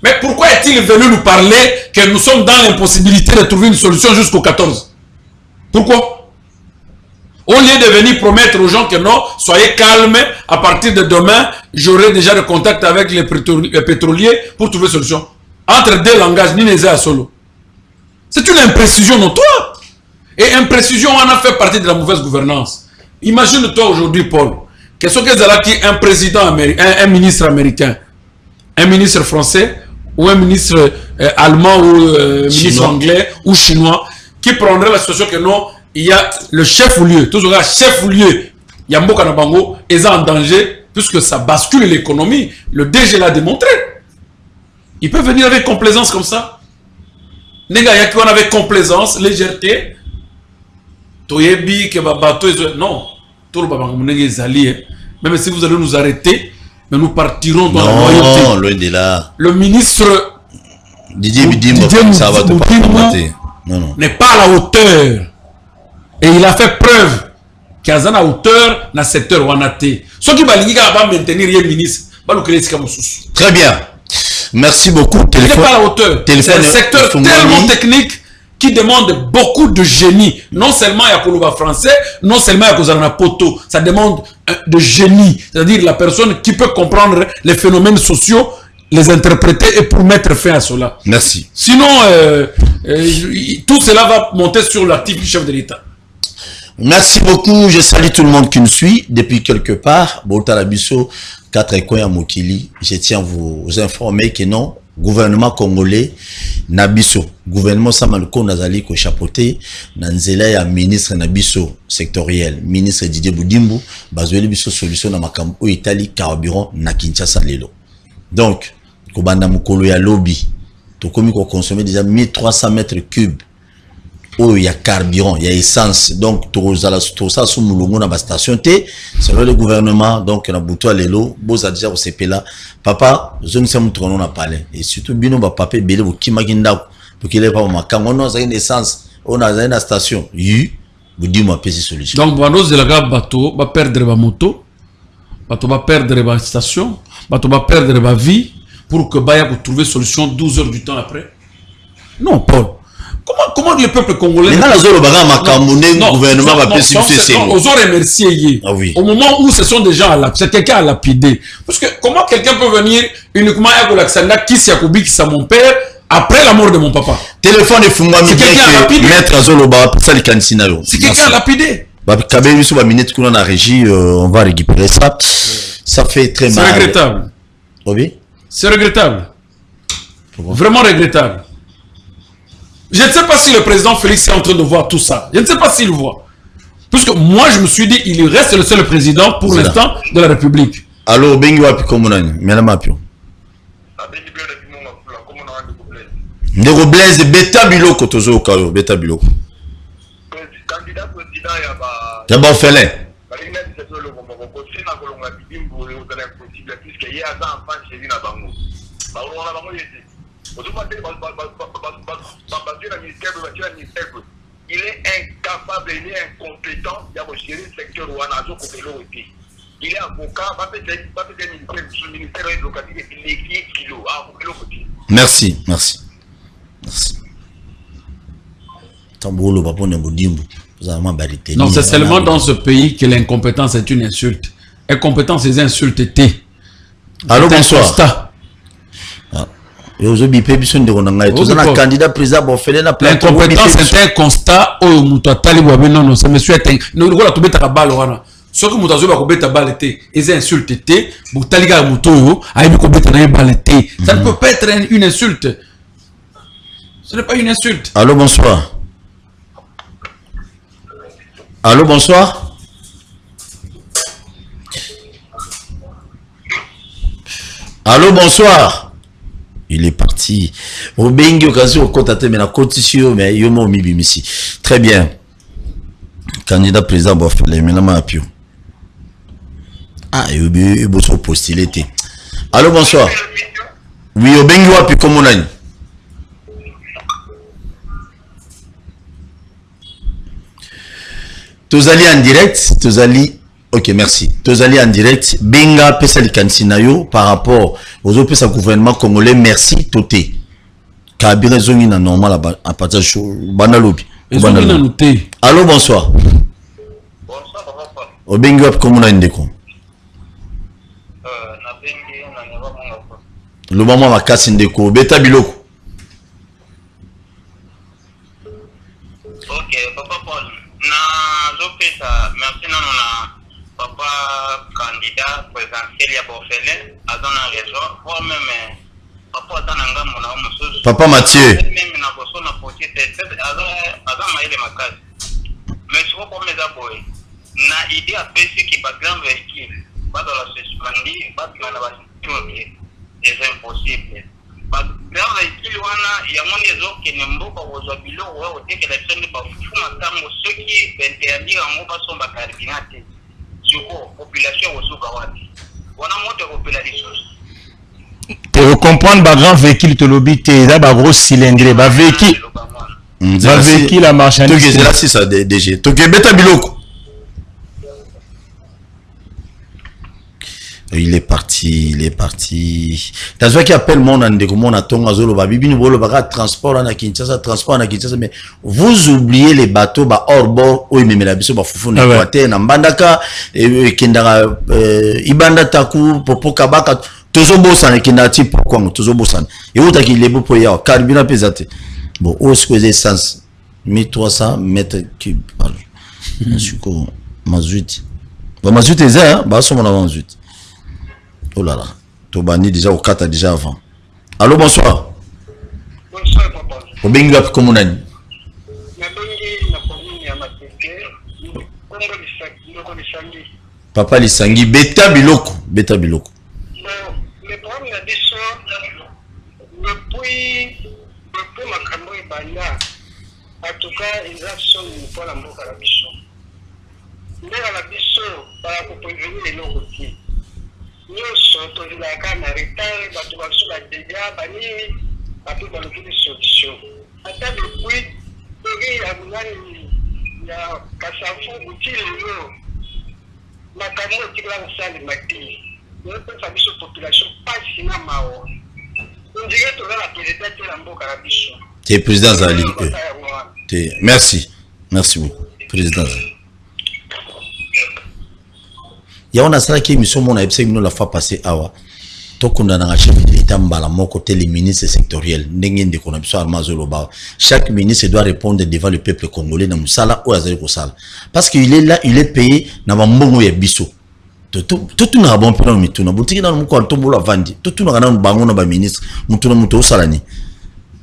Mais pourquoi est-il venu nous parler que nous sommes dans l'impossibilité de trouver une solution jusqu'au 14? Pourquoi? Au lieu de venir promettre aux gens que non, soyez calmes, à partir de demain, j'aurai déjà le contact avec les pétroliers pour trouver une solution. Entre deux langages, ni les à solo. C'est une imprécision notoire. Et imprécision, on a fait partie de la mauvaise gouvernance. Imagine-toi aujourd'hui, Paul, que ce que Zalaki, un président américain, un ministre américain, un ministre français, ou un ministre allemand ou ministre anglais ou chinois qui prendrait la situation que non, il y a le chef-lieu, toujours un chef-lieu, il y a Mboka Nabango, est en danger puisque ça bascule l'économie. Le DG l'a démontré. Il peut venir avec complaisance comme ça. Négayaki, on avait complaisance, légèreté. Toyebi, que bateau, non. Tout le monde est même si vous allez nous arrêter, mais nous partirons dans la loyauté. Non, loin de là. Le ministre Didier Bidimbo n'est pas à la hauteur. Et il a fait preuve qu'il y a une hauteur dans le secteur où on a été. Ce qui va maintenir les ministres, très bien. Merci beaucoup. Il n'est pas à la hauteur. C'est un secteur tellement technique qui demande beaucoup de génie. Non seulement il y a Koloba français, non seulement il y a Poto. Ça demande de génie. C'est-à-dire la personne qui peut comprendre les phénomènes sociaux, les interpréter et pour mettre fin à cela. Merci. Sinon, tout cela va monter sur l'actif du chef de l'État. Merci beaucoup. Je salue tout le monde qui nous suit depuis quelque part. Botalabiso, 4 Ekoya Mokili. Je tiens à vous informer que non, gouvernement congolais, Nabiso, gouvernement Samaluko Nazali ko chapeauté, Nanzela ya ministre Nabiso sectoriel, ministre Didier Boudimbu, bazweli biso solution na makambo o Italie carburant na Kinshasa lelo. Donc, kobanda mukolo ya lobby, to komi ko consommer déjà 1300 mètres cubes. Oh, il y a carburant, il y a essence. Donc, tout ça, sous moulongo na ba station T, selon le gouvernement, donc, na bouto à l'élo, beaux a déjà au CP là. Papa, je ne sais pas où on a parlé. Et surtout, bino ba papé, belé, ou kimaginda, pour qu'il ait pas ma quand on a une essence, on a une station, vous dites moi, pési solution. Donc, Boanos de la gare bateau, va perdre ma moto, bateau va perdre ma station, bateau va perdre ma vie, pour que Baya pour trouver solution 12 heures du temps après. Non, Paul. Comment le peuple congolais... Mais le gouvernement va payer sur ces Ils ont remercié. Ah oui. Au moment où ce sont des gens à lapider, c'est quelqu'un à lapider. Parce que comment quelqu'un peut venir uniquement à Golaxanda, qui c'est Yakubi, qui c'est mon père, après la mort de mon papa? Téléphone est fumé, c'est quelqu'un à lapider. Maître Azoloba, ça les cancinalo. C'est quelqu'un à lapider. La régie, on va récupérer ça. Ça fait très mal. C'est regrettable. Oui. C'est regrettable. Vraiment regrettable. Je ne sais pas si le président Félix est en train de voir tout ça. Je ne sais pas s'il voit. Parce que moi, je me suis dit, il reste le seul président pour l'instant de la République. Alors, Bengi wapi komunani, melama pio. Ndeko Blaise beta biloko tozo okayo, beta biloko. Candidat président ya ba Félin. Il est incapable, il est incompétent, il a géré le secteur où on a il est avocat, ministère de l'Éducation, il est kilo. Merci, merci. Non, c'est seulement dans ce pays que l'incompétence est une insulte. Incompétence, c'est insulte. Allô, bonsoir. L'incompétence est un constat. Non, c'est monsieur. Ce que vous avez c'est insulte. Ça ne peut pas être une insulte. Ce n'est pas une insulte. Allô, bonsoir. Allô, bonsoir. Allô, bonsoir. Il est parti. Obengi occasion contacter mais la condition mais yomo mibimisi. Très bien. Candidat président Bofele maintenant apio. Ah, il faut postuler. Allô, bonsoir. Oui, Obengi wapi comment on Tozali en direct, Tozali. Ok, merci. Tozali en direct. Benga pesa likansinayo par rapport aux autres gouvernement congolais. Merci Toté. Kabira zongi na normal à partir de banalobi. Allô, bonsoir. Bonsoir, papa. Obengi wapi comment on a ndeko? Na bengi na nyaba monga. Le moment makasi ndeko beta biloko. Ok, papa Paul. Na zopesa merci na papa candidat présidentiel ya Bofele azana raison voire même papa azana ngambo na mususu Papa Mathieu même na kosona potite azana ile makazi mais je comprends mes aboy na idée à pesi qui pas grand véhicule pas dans la suspendie pas dans la voiture c'est impossible pas grand véhicule wana ya moni ezoke ne mboka wozwa biloko wa otekela tsende ba fufuma tango ceux qui benteandi ngo basomba cardinate population tu comprendre ba grand véhicule te lobby te da ba gros cylindré ba véhicule la marchandise c'est là si ça DG to ke beta biloko. Il est parti. T'as vu qui appelle mon andeko mon atonga zolo ba bibi bolo ba transport na Kinshasa mais vous oubliez les bateaux ba hors bord o imemela biso ba fufu na Équateur na mbandaka kindara ibanda taku popo kabaka tozo bosa na kindati pourquoi tozo bosa et uta ki lebo po ya carburant pesate bon au squeeze essence 1300 mètres cubes par jour. Suko mazuti. Ba mazuti eza hein, ba somo na mazuti. Oh là là. To bani déjà au 4 déjà avant. Allô, bonsoir. Bonsoir papa. Obengi wapi komo nani? Na bengi na commune ya Matete. Kongo lisangi. Papa lisangi beta biloko, beta biloko. Le problème a dit ça depuis makambo ebanda. En tout cas, ils ont son pour la mboka la biso. Ndela la biso para kuprevenir les logoti. Nyonso tozilaka na retard bato baso badeja banini bato balokili solution. Ata depuis toki ya munani ya kasafu utile yo makambo etikala kosalema te. Nyopesa biso population pasi na mao. Ondire toza la président te la mboka la biso. Tu es président Zali. Merci. Merci beaucoup. Président Zali. Il y a un qui émission mon absé la fois passée awa. Tokunda na chef de l'État mbala moko te les ministres sectoriels ndenge de konabso almazolo ba. Chaque ministre doit répondre devant le peuple congolais na musala ou azali ko sala. Parce qu'il est là, il est payé na mbongo ya biso. Tout na bon plan mituna boutique na mko altombola vandi. Tout na kana bango na ba ministre mutuna muto osalani.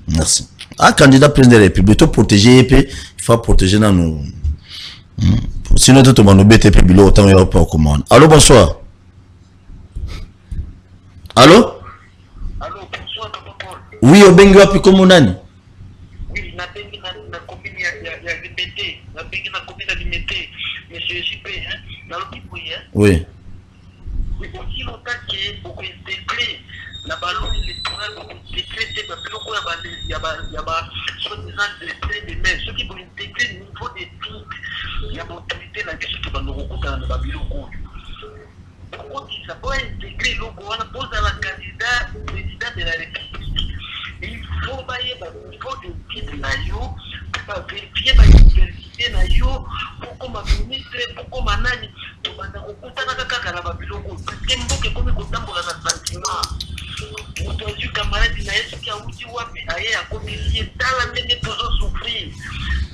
Merci. Un candidat président de la République, pour protéger, il faut protéger dans nous. Sinon, tout le monde BTP bilo autant il y a pas au commande. Allô, bonsoir. Allô? Allô, bonsoir, papa Paul. Oui, au Bengue wapi comme nani? Oui, na bengi na commune ya Limete, na bengi na commune ya Limete, monsieur JP, hein, na lobipo hein. Oui. Oui, aussi longtemps que beaucoup intégré na ballon électoral beaucoup intégré c'est parce que quoi il y a soi-disant des mais ceux qui vont intégrer au niveau des trucs il y a l'autorité là qui se va nous rencontrer dans le bureau. Pourquoi qui ça peut intégrer le on pose à la candidat président de la République. Il faut bailler il faut des titres là yo pour vérifier la université là yo pour comme ministre pour comme nani to banda kokutana kaka na babiloko parce que mboke comme kotambola na sentiment mutu camarade na yesu kia uti wapi aye akomisie tala ndenge tozo souffrir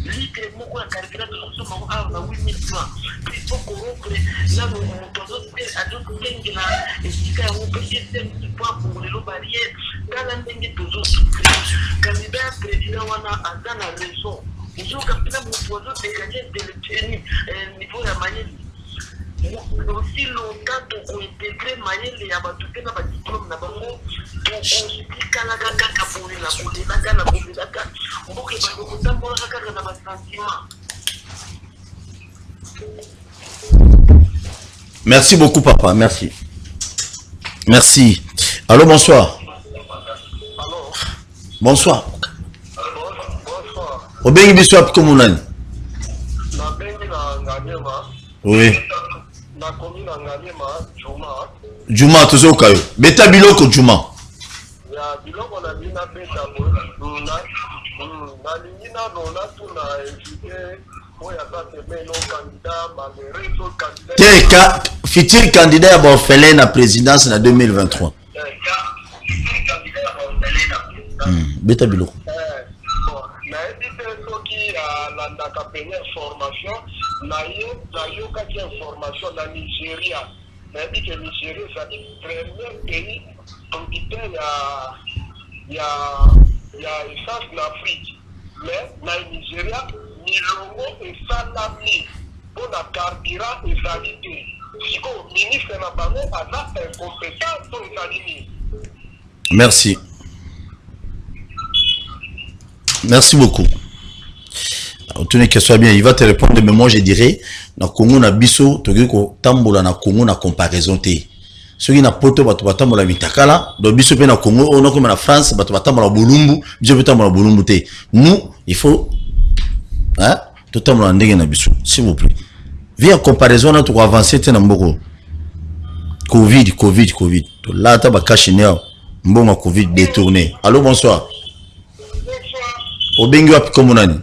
litre moko ya carburant tozo soma ko na 8000 francs il faut corrompre là mutu tozo ado kenge na esika ya opesi petit point pour les barrières tala ndenge tozo souffrir candidat président wana azana raison ils ont capté mon poison dégager de le niveau ya mayeli aussi longtemps pour intégrer mayeli ya batu pe na ba diplôme na bango pour kala kaka pour la kala mboke ba ko tambola kaka na ba sentiment. Merci beaucoup papa, merci. Merci. Allô, bonsoir. Allô. Bonsoir. Bonsoir. Au Bengue biso wapi comme nani? Na bengi na nganyema. Oui. Na commune na nganyema Juma. Juma tozo kayo. Beta biloko Juma. Ya biloko na bina beta bo. Na lingina nona tuna éviter oya za temeno candidat malheureux so candidat. Teka futur candidat ya orphelin à présidence na 2023. Beta biloko. Bon, na éviter so qui landaka pene formation na yo kaki information na Nigeria. Na éviter Nigeria c'est le premier pays producteur ya essence en Afrique. Mais na Nigeria milongo esalami pour la carburant ezali te. Siko ministre na bango aza incompétent to ezali nini? Merci. Merci beaucoup. Tenez que soit bien, il va te répondre, mais moi je dirais, na Congo na biso, togi ko tambola na Congo na comparaison te. Ceux qui na poto batu batambola mitakala, do biso pe na Congo, on a comme na France, batu batambola bolumbu, biso pe tambola bolumbu te. Nous, il faut hein, tout tambola ndenge na biso, s'il vous plaît. Via comparaison na to avancer te na mboko. Covid. To là ta ba kashine mbonga Covid détourné. Allô, bonsoir. Obengi wapi comme nani?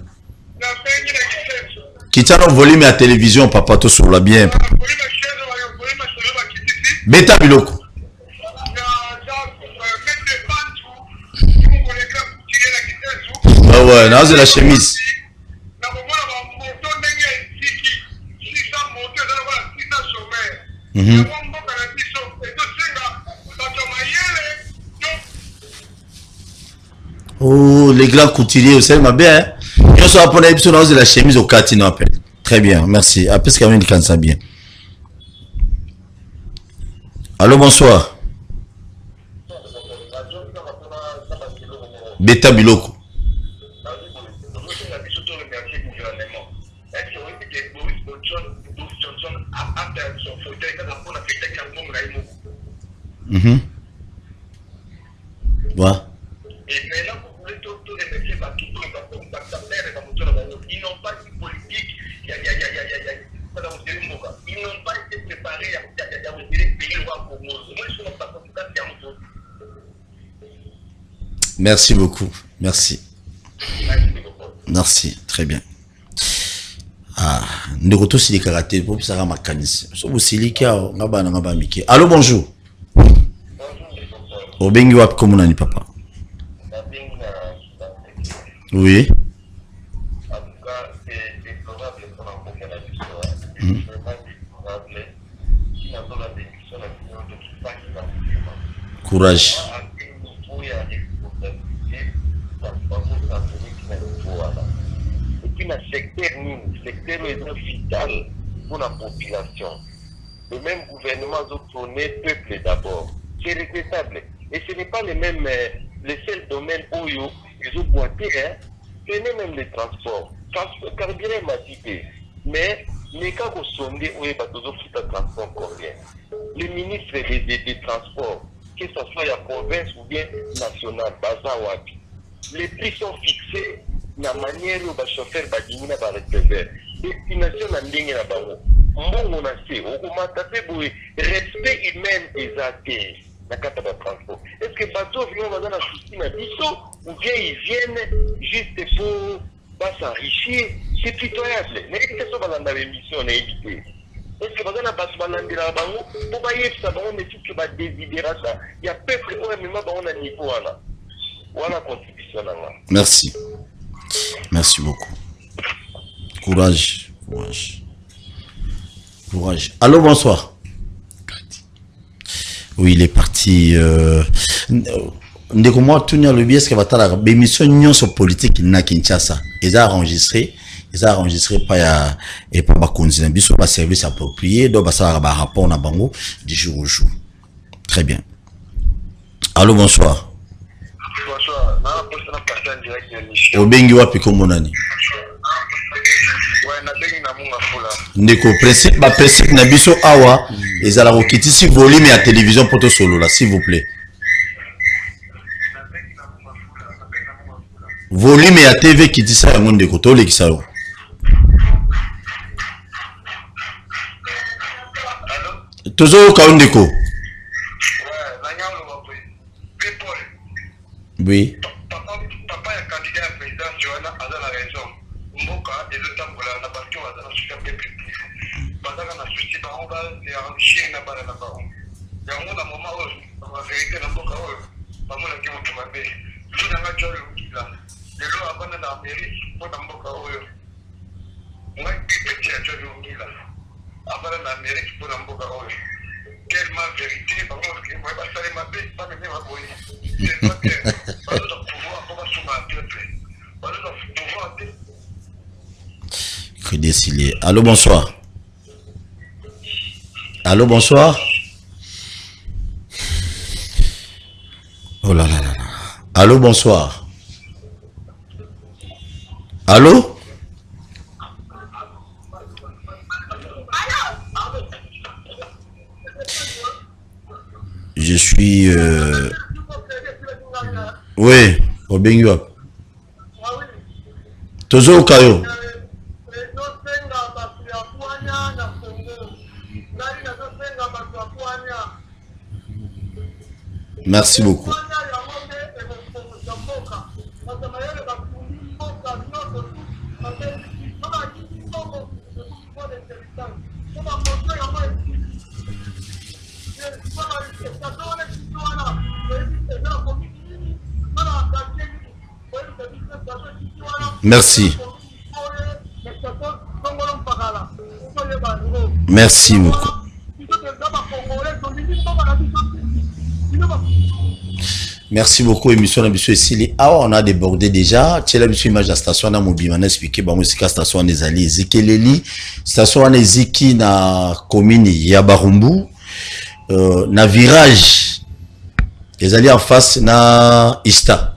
Kitana volume à télévision papa to sur la bien. Beta biloko. Ah ouais, là c'est la chemise. Oh, les grands couturiers, vous savez, ma bien. Je suis appelé de la chemise au catino appel. Très bien, merci. Après, c'est quand même quand ça bien. Allô, bonsoir. Beta Biloko. Voilà. Et maintenant, vous voulez tout remercier parce qu'ils n'ont pas une politique, ils n'ont pas été préparés à payer le roi. Merci beaucoup. Merci. Merci. Très bien. Ah, nous retournons sur les karatés pour ça ma canis. Allô, bonjour. Obengi wap comme on a ni papa. Oui. Courage. Et puis le secteur est vital pour la population. Le même gouvernement a tourné peuple d'abord. C'est regrettable. Et ce n'est pas les seuls domaines où ils ont boité, hein. Prenez même les transports. Carburant m'a dit, mais les cas qui sont sondés, où il y a des transports combien. Le ministre des Transports, que ce soit la province ou bien nationale, Bazawapi, les prix sont fixés de la manière où les chauffeurs badimina va recevoir. Destination na ndenge na bango. Mbongo na se, okomatape boye, respect humain des athées. Est-ce que les bateaux viennent dans la souci ou bien ils viennent juste pour s'enrichir? C'est pitoyable. Mais qu'est-ce que vous avez dans l'émission? Est-ce que vous avez un bateau là pour bailler ça, mais tout ce qui va désider ça, il y a peuple où même on a niveau là. Voilà contribution là. Merci. Merci beaucoup. Courage. Courage. Courage. Allô, bonsoir. Oui, il est parti. Ndeko moi tout le biais que va ta l'émission Union sur politique na Kinshasa. Ils ont enregistré pas et pas continuer biso pas service approprié donc ça va rapport na bango du jour au jour. Très bien. Allô, bonsoir. Bonsoir. Na poste na passer en direct l'émission. Obengi wapi komonani? Ouais, na bengi na munga fula. Ndeko principe na biso awa ezala kokitisi volume ya télévision poto solo là s'il vous plaît. Volume ya TV kitisa yango ndeko to lekisa yo. Tozo ka ndeko. Ouais, na nyalo bapo. People. Oui. Papa est candidat à président Joanna a la raison. Mboka et le temps pour la bastion à la super peuple. Bazaka na souci ba on va les enrichir na bala na ba. Ya on a moment où la vérité na mboka où ba mo la ki mo tumabe. Je na nga jolo là. Le lo abana na Amérique pour na mboka où. Moi petit à jolo là. Abana na Amérique pour na mboka où. Tellement vérité ba mo ki moi ba sale ma bête pas même ma boy. C'est pas que ba do pouvoir pour ba suma peuple. Ba do pouvoir que décider. Allô, bonsoir. Allô, bonsoir. Oh là là là là. Allô, bonsoir. Allô? Je suis... Oui, au Benguap. Tozo Okayo. Merci beaucoup. Merci. Merci beaucoup. Merci beaucoup, émission Nabiso Esili. Ah, on a débordé déjà. Tu as l'habitude image de la station, on a mobile, on a expliqué, bah, c'est la station des alliés. Zikeleli, station on Ziki na commune Yabarumbu, na virage. Les alliés en face na Ista.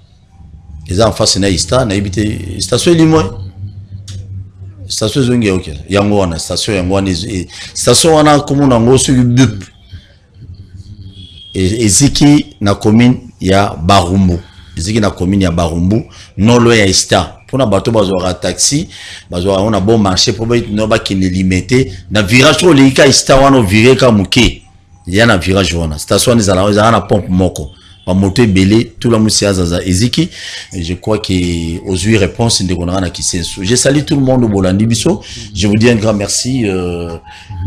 Les en face na Ista, na habité station Limoy. Station Zongi, ok. Yango on a station Yango on est station on a comme on a un gros sur le bup. Et Ziki na commune ya Barumbu. Ziki na commune ya Barumbu, non loin ya Ista. Pour na bateau bazora taxi, bazora on a bon marché pour ba no ba qui ne limité na virage sur le ka Ista wana viré ka muke. Il y a na virage wana. Station des ala na pompe moko. Ba moto belé tout la musia zaza Ziki. Je crois que aux 8 réponses de konara na kisensu. Je salue tout le monde au Bolandi biso. Je vous dis un grand merci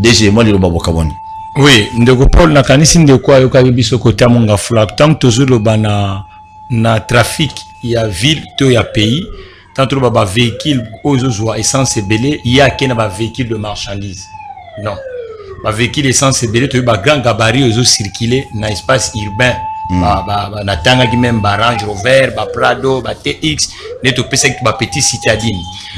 DG moi le babokaboni. Oui, ndeko Paul nakanisi ndeko ayo kabiso côté monga flak tant toujours le bana na trafic ya ville to ya pays tant le baba véhicule ozo essence belé ya kena ba véhicule de marchandises. Non. Ba véhicule essence belé to ba grand gabarit ozo circuler na espace urbain. Ba na tanga ki même ba Range Rover, ba Prado, ba TX, ne to pesa ki ba petit citadine.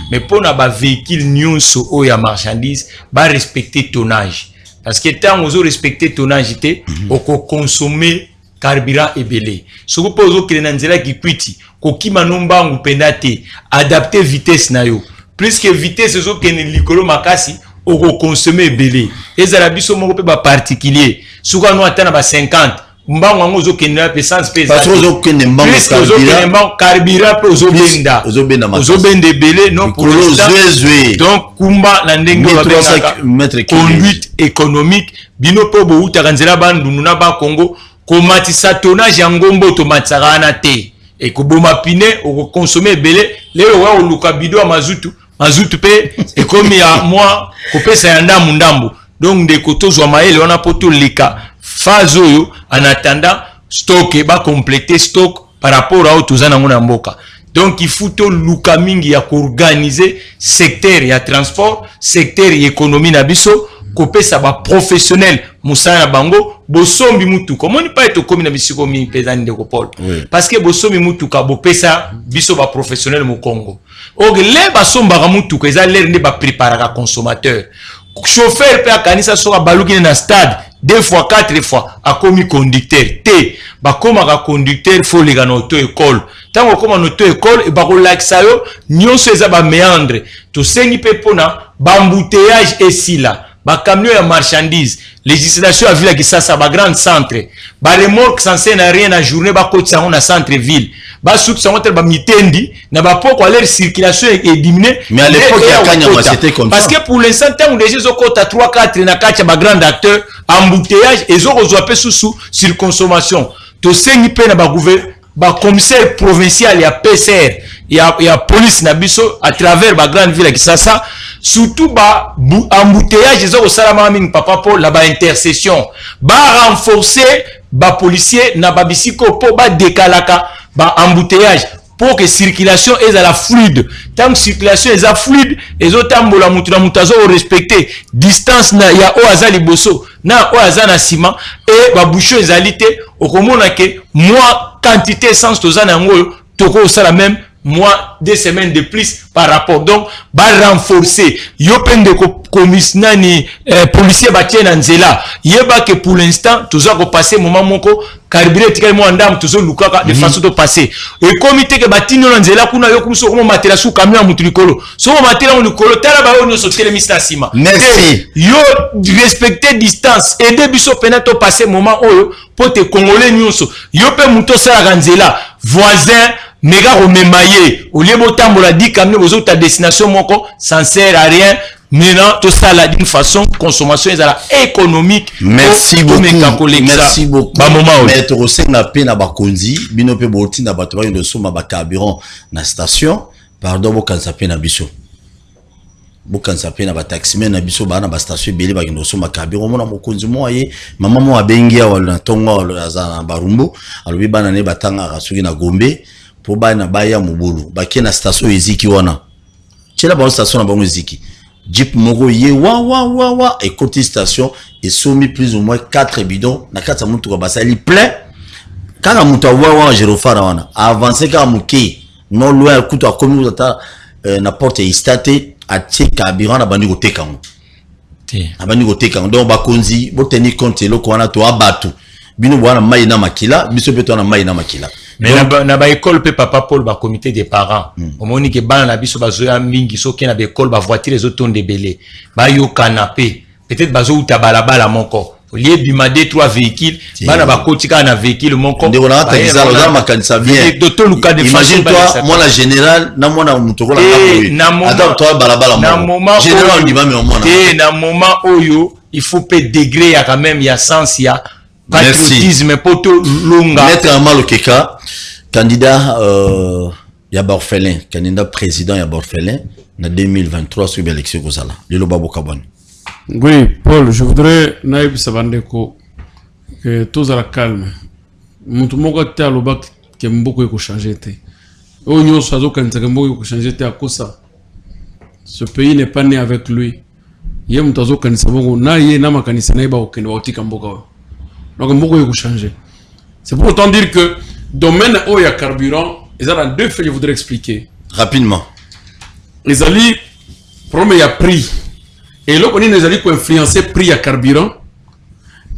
Mais pour na ba véhicule nyonso o ya marchandises ba respecter tonnage. Parce que tant vous respectez ton agité, vous consommez carburant et belé. Si vous posez que les qui quittent, qui manomba ou pendate, adapter vitesse na yo. Plus que vitesse, c'est que les licolo makasi, vous consommez belé. Les arabes sont mon peu particulier. Si vous avez 50, mbango ngozo kenela essence pesa parce que zo kene mbango carburant ozo benda belé non pour donc kumba na ndenge ba conduite économique bino po bo utakanzela bandundu na ba Congo komatisa tonnage ya ngombo automatisaka na te et ko boma pine o consommer belé leo wa oluka bido mazutu pe et comme ya moi ko pesa ya ndambu donc de kotozwa maele wana poto lika phase oyo en attendant stock ba compléter stock par rapport à autozana ngona mboka. Donc il faut to luka mingi ya organiser secteur ya transport, secteur ya économie na biso ko pesa ba professionnel musana bango bosombi mutu comment ni pas être comme na bisiko mi pesani de Paul parce que bosombi mutu ka bo pesa biso ba professionnel mu Congo. Og le ba somba mutu ko eza l'air ne ba préparer ka consommateur. Chauffeur pe akanisa soka baluki na stade 2 fois 4 fois a commis conducteur te ba koma ka conducteur faut les gana auto école tango koma auto école e ba ko laksa yo nyonso eza ba méandre to sengi pe pona ba embouteillage esila ba camion ya marchandise législation a ville qui ça ba grand centre ba remorque censé na rien na journée ba kotsa on na centre ville ba souk ça on ba mitendi na ba poko leur circulation est diminuée mais à l'époque ya Kanyama c'était comme parce ça que pour l'instant tant déjà zo kota 3 4 na kacha ba grand acteur embouteillage et zo reçoit peu sous sur consommation to sengi pe na ba gouvernement ba commissaire provincial ya PCR ya police na biso à travers ba grande ville qui ça surtout ba embouteillage zo salama mingi papa pour la ba intercession ba renforcer ba policier na ba bisiko po ba décalaka ba embouteillage pour que circulation est à la fluide. Tant que circulation est à fluide, les autres tambola mutuna mutazo respecter distance na ya o azali boso na o azana ciment et ba bouchon ezalité au komona que moi quantité essence tozana ngo toko sala même moi 2 semaines de plus par rapport donc ba renforcer yo pende ko commissaire ni policier ba tiena nzela yeba que pour l'instant toza ko passer moment moko carburant tikalement ndam tozo lukaka de façon de passer et comité que batino nzela kuna yo kumso ko matela su camion mutu likolo so matela likolo tala ba ono so tele misna sima merci yo respecter distance et de biso penato passer moment oyo pour te congolais nyonso yo pe muto sala kanzela voisin mega rememaye au lieu botambola dit camion aux autres destination moko ça sert à rien maintenant tout ça là d'une façon consommation est la économique. Merci beaucoup merci beaucoup maître osenga pe na bakonzi bino pe boti na bato ba ndo soma ba carburant na station pardon bokanza pe na biso bokanza pe na ba taximen na biso ba na ba station belé ba ndo soma carburant mona mokonzi moye mama mo abengi wala tongo azana barumbu alobi bana ne batanga rasuki na Gombe po bana baya mubulu bakie na station eziki wana tshela ba station na bango eziki Jeep Mogo ye wa et côté station et soumis plus ou moins 4 bidons na 4 mutu basali plein Quand on a vu Girofara, on a avancé quand on non loin, écoute, à comme vous avez n'importe istate, à tché carburant, à bandi côté quand. À bandi côté quand. Donc, bakonzi, vous tenez compte, le qu'on a tout abattu. Bino wana maïna makila, biso beto na maïna makila. Mais na ba école pe papa Paul ba comité des parents. Au moment que bana na biso ba zoya mingi so ke na ba école ba voiture les autres de belé. Ba yo canapé. Peut-être ba zo uta balabala monko. Au lieu de bimader 3 véhicules, bana ba kotika na véhicule monko. Ndeko na ta kizalo za makanisa bien. Imagine-toi, moi la générale, na moi na mutokola na boy. Attends toi balabala monko. Général on dit mais au moins. Et na moment oyo, il faut pas degré ya quand même ya sens ya patriotisme poto longa. Maître Amalo Keka, candidat Yaba Orphelin, candidat président Yaba Orphelin, en 2023 sur l'élection Kozala. Lilo Babo Kabon. Oui, Paul, je voudrais Naïb Sabandeko que tous à la calme. Moutoumoko te aloba que mboko yeko changer te. Onyo sazo kanisa mboko yeko changer te à kosa. Ce pays n'est pas né avec lui. Yé mutazo kanisa mboko na yé na makanisa na iba okende wa otika mboka. Donc, beaucoup de changer. C'est pour autant dire que domaine où il y a carburant, il y a deux faits que je voudrais expliquer. Rapidement. Les alliés, premier, il y a prix. Et là, on a les alliés qui ont influencé le prix à carburant.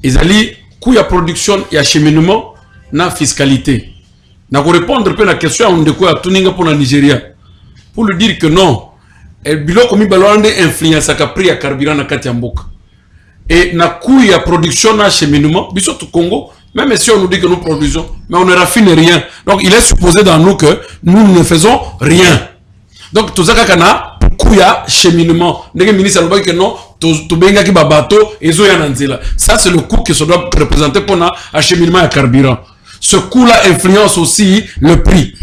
Les alliés, quand il y a production, il y a acheminement, il y a fiscalité. Je vais répondre à la question de quoi tout le monde pour le Nigeria. Pour lui dire que non, le bilan comme il a influencé le prix à carburant dans Katiamboka. Et na coût ya production na cheminement biso tout Congo, même si on nous dit que nous produisons, mais on ne raffine rien. Donc il est supposé dans nous que nous ne faisons rien. Donc tout ça kana coût ya cheminement. Ndenge ministre a dit que non, tout benga ki ba bateau ezo ya nanzela. Ça c'est le coût que ça doit représenter pour na acheminement à carburant. Ce coût là influence aussi le prix.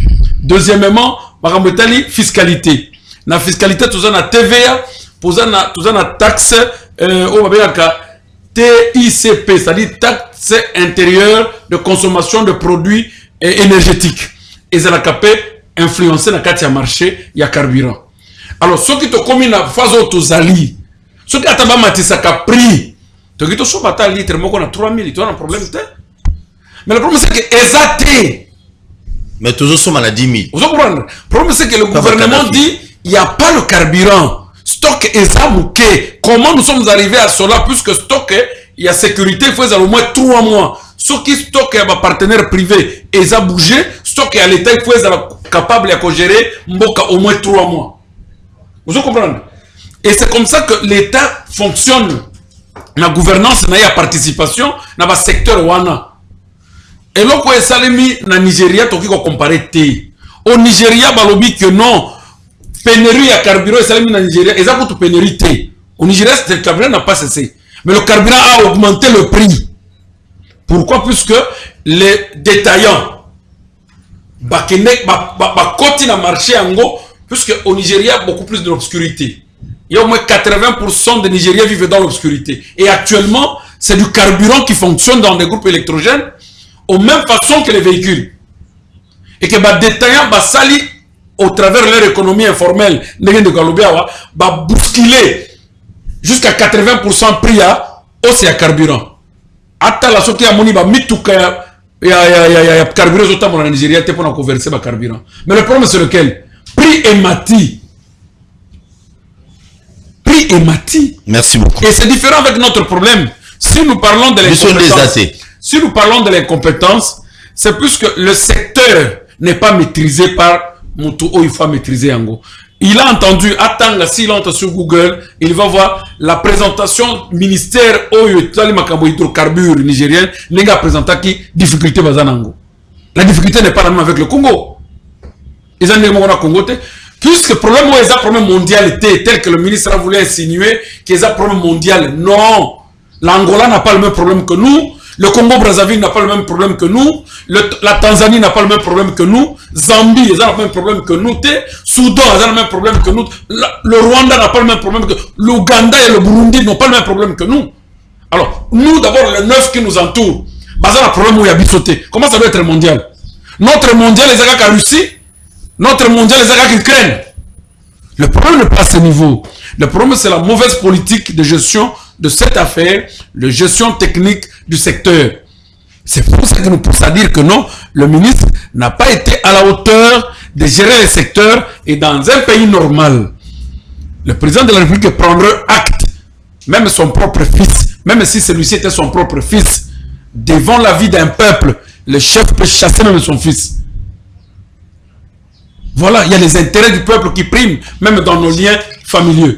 Deuxièmement, makamotali fiscalité. Na fiscalité tout ça na TVA, tout ça na taxe TICP, c'est-à-dire taxe intérieure de consommation de produits énergétiques. Et ça a capé influencer dans le marché, il y a carburant. Alors, ceux qui te commis na phase aux alliés, ceux qui attendent matissa prix, tu as dit que tu litre, moi on a 3000, tu as un problème. Mais le problème c'est que exacté. Mais toujours sur maladie 10 000. Vous comprenez? Le problème c'est que le gouvernement dit il n'y a pas le carburant. Stock est zamouké. Comment nous sommes arrivés à cela puisque stock, il y a sécurité, il faut au moins 3 mois. Ce qui stock est un partenaire privé et ça bougé, stock est à l'État, il faut être capable de gérer au moins 3 mois. Vous comprenez? Et c'est comme ça que l'État fonctionne. La gouvernance, il y a participation dans le secteur wana. Et là, quand salemi na Nigeria, tu peux comparer té. Au Nigeria, balobi que non. Pénurie à carburant, ça en Nigeria, et ça coûte pénurie. Au Nigeria, le carburant n'a pas cessé. Mais le carburant a augmenté le prix. Pourquoi? Puisque les détaillants, continuent à marcher en gros, puisque au Nigeria, il y a beaucoup plus d'obscurité. Il y a au moins 80% des Nigériens vivent dans l'obscurité. Et actuellement, c'est du carburant qui fonctionne dans des groupes électrogènes, aux mêmes façons que les véhicules. Et que les détaillants, sali au travers de leur économie informelle, va bousculer jusqu'à 80% prix au carburant. Ata la sortie à moni ba mituka ya carburant zota mon Nigeria te pour converser ba carburant. Mais le problème c'est lequel? Prix et mati. Prix et mati. Merci beaucoup. Et c'est différent avec notre problème. Si nous parlons de l'incompétence, c'est plus que le secteur n'est pas maîtrisé par Moutou, il faut maîtriser en gros. Il a entendu, attends, s'il entre sur Google, il va voir la présentation ministère hydrocarbures nigérienne, les gars présentent qui difficulté bazanango. La difficulté n'est pas la même avec le Congo. Ils ont dit Congo, puisque le problème est un problème mondial tel que le ministre a voulu insinuer qu'il y a un problème mondial. Non, l'Angola n'a pas le même problème que nous. Le Congo-Brazzaville n'a pas le même problème que nous. La Tanzanie n'a pas le même problème que nous. Zambie, ils ont le même problème que nous. Soudan, ils ont le même problème que nous. Le Rwanda n'a pas le même problème que nous. L'Ouganda et le Burundi n'ont pas le même problème que nous. Alors, nous, d'abord, le 9 qui nous entoure, bah, ça, le problème où il y a sauté. Comment ça doit être mondial? Notre mondial, les Agaks à Russie. Notre mondial, les Agaks Ukraine. Le problème n'est pas à ce niveau. Le problème, c'est la mauvaise politique de gestion de cette affaire, la gestion technique du secteur. C'est pour ça que nous poussons à dire que non, le ministre n'a pas été à la hauteur de gérer les secteurs et dans un pays normal, le président de la République prendrait acte, même son propre fils, même si celui-ci était son propre fils, devant la vie d'un peuple, le chef peut chasser même son fils. Voilà, il y a les intérêts du peuple qui priment, même dans nos liens familiaux.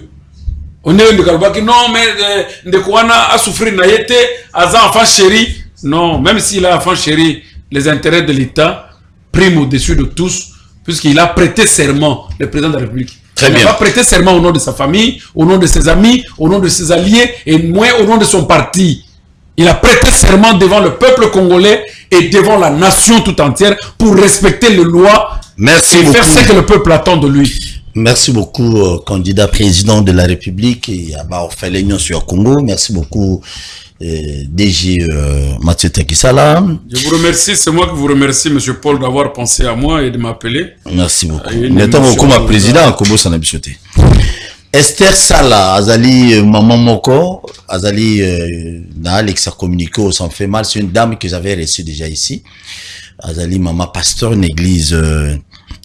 On est de Kalbaki, non, mais de Kouana a souffert naïté, a un enfant chéri. Non, même s'il a un enfant chéri, les intérêts de l'État priment au-dessus de tous, puisqu'il a prêté serment, le président de la République. Très bien. Il n'a pas prêté serment au nom de sa famille, au nom de ses amis, au nom de ses alliés, et moins au nom de son parti. Il a prêté serment devant le peuple congolais et devant la nation tout entière pour respecter les lois. Merci et beaucoup. Faire ce que le peuple attend de lui. Merci beaucoup, candidat président de la République et à l'Union sur Congo. Merci beaucoup, DG Mathieu Takisala. Je vous remercie, c'est moi qui vous remercie, M. Paul, d'avoir pensé à moi et de m'appeler. Merci beaucoup. Mettons beaucoup ma président, Kobo Sanabishote. Esther Sala, Azali Maman Moko, Azali na Alexa Communico, ça me fait mal. C'est une dame que j'avais reçue déjà ici. Azali Maman Pasteur, une église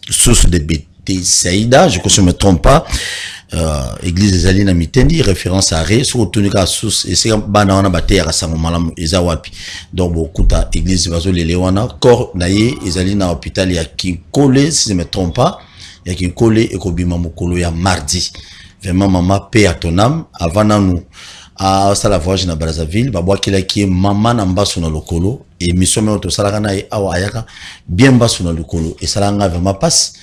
source de BT Saïda, je ne me trompe pas. Église des Alliés Namitendi, référence à Ré, sur le cas source, et c'est un banana bâté à Rassamo Malam, Ezawapi. Donc, beaucoup ta église Vazo Lelewana, corps naïe, Ezali na hôpital, il y a qui collé, si je ne me trompe pas, il y a qui collé et Kobima Mokolo, il y a mardi. Vraiment, maman, paix à ton âme, avant nous. À la voyage na Brazzaville, babwa kila ki maman namba sur le colo et mission mais auto salagana et awa ayaka bien bas sur le colo et salanga vraiment passe.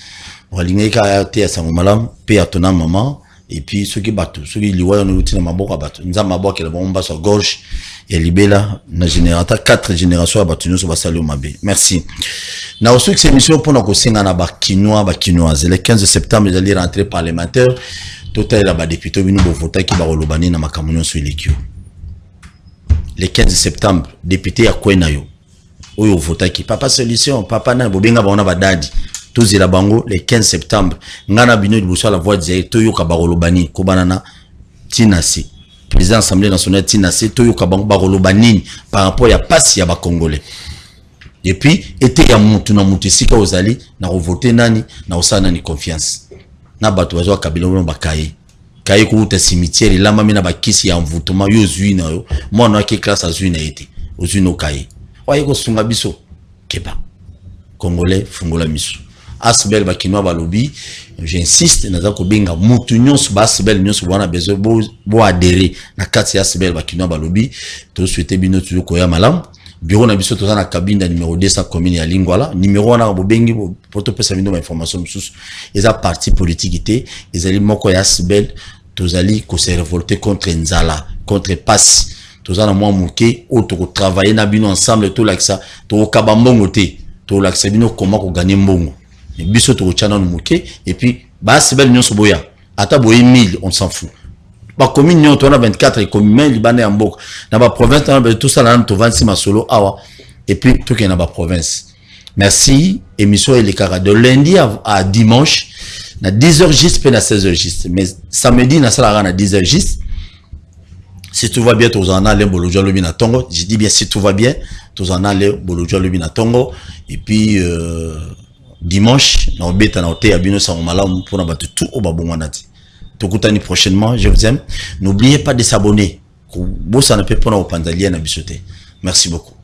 Walinga ka te asango malam pe atona maman et puis ceux qui battent ceux qui liwa no lutina maboka battu nza maboka ke bomba sur gauche et libela na générateur 4 générations battu no so basalo mabe. Merci. Na aussi que cette mission pour nous kosinga na ba kinoise le 15 septembre ils allaient rentrer parlementaire. Total la député bino bo voter qui ba rolobani na makamunyo sur l'équipe. Le 15 septembre député ya kwena yo. Oyo voter qui papa solution papa na bobenga ba ona ba dadi. Tous la bango le 15 septembre ngana bino liboso la voix de toyo ka ba rolobani ko banana tinasi. Président Assemblée nationale tinasi toyo ka bango ba rolobani par rapport ya passe ya ba congolais. Et puis était ya mutu na mutu sika ozali na voter nani na osana ni confiance. Na bato bazo kabila no bakaye kaye ko uta cimetière la mami na bakisi ya mvutuma yo zui na yo mwana wake classe azui na ete ozui no kaye waye ko sunga biso keba congolais fungola miso asbel bakinwa balobi j'insiste naza ko benga mutu nyonso basbel nyonso wana bezo bo adhérer na kati ya asbel bakinwa balobi to souhaiter bino toujours ko ya malam bureau na biso tozana cabine numéro 200 commune ya Lingwala numéro wana bobengi pour to pesa bino information mususu eza parti politique ité ezali moko ya Asbel tozali ko se révolter contre Nzala contre Pass tozana mwa muke auto ko travailler na bino ensemble to laksa to kaba mbongo te to laksa bino comment ko gagner mbongo biso to chana no muke et puis ba Asbel nyonso boya ata boye 1000 on s'en fout. Ba commune nyon to na 24 commune libanais en bok na ba province na tout ça là to 26 masolo awa et puis tout que na ba province. Merci émission et les cara de lundi à dimanche na 10h juste na 16h juste mais samedi na sala na 10h juste. Si tout va bien tous en aller bolojo le bina tongo, je dis bien si tout va bien tous en aller bolojo le bina tongo et puis dimanche na obeta na hotel abino sa malamu pour na ba tout au babonganati. Tokutani prochainement, je vous aime. N'oubliez pas de s'abonner. Bossa ne peut pas nous pandalia na bisote. Merci beaucoup.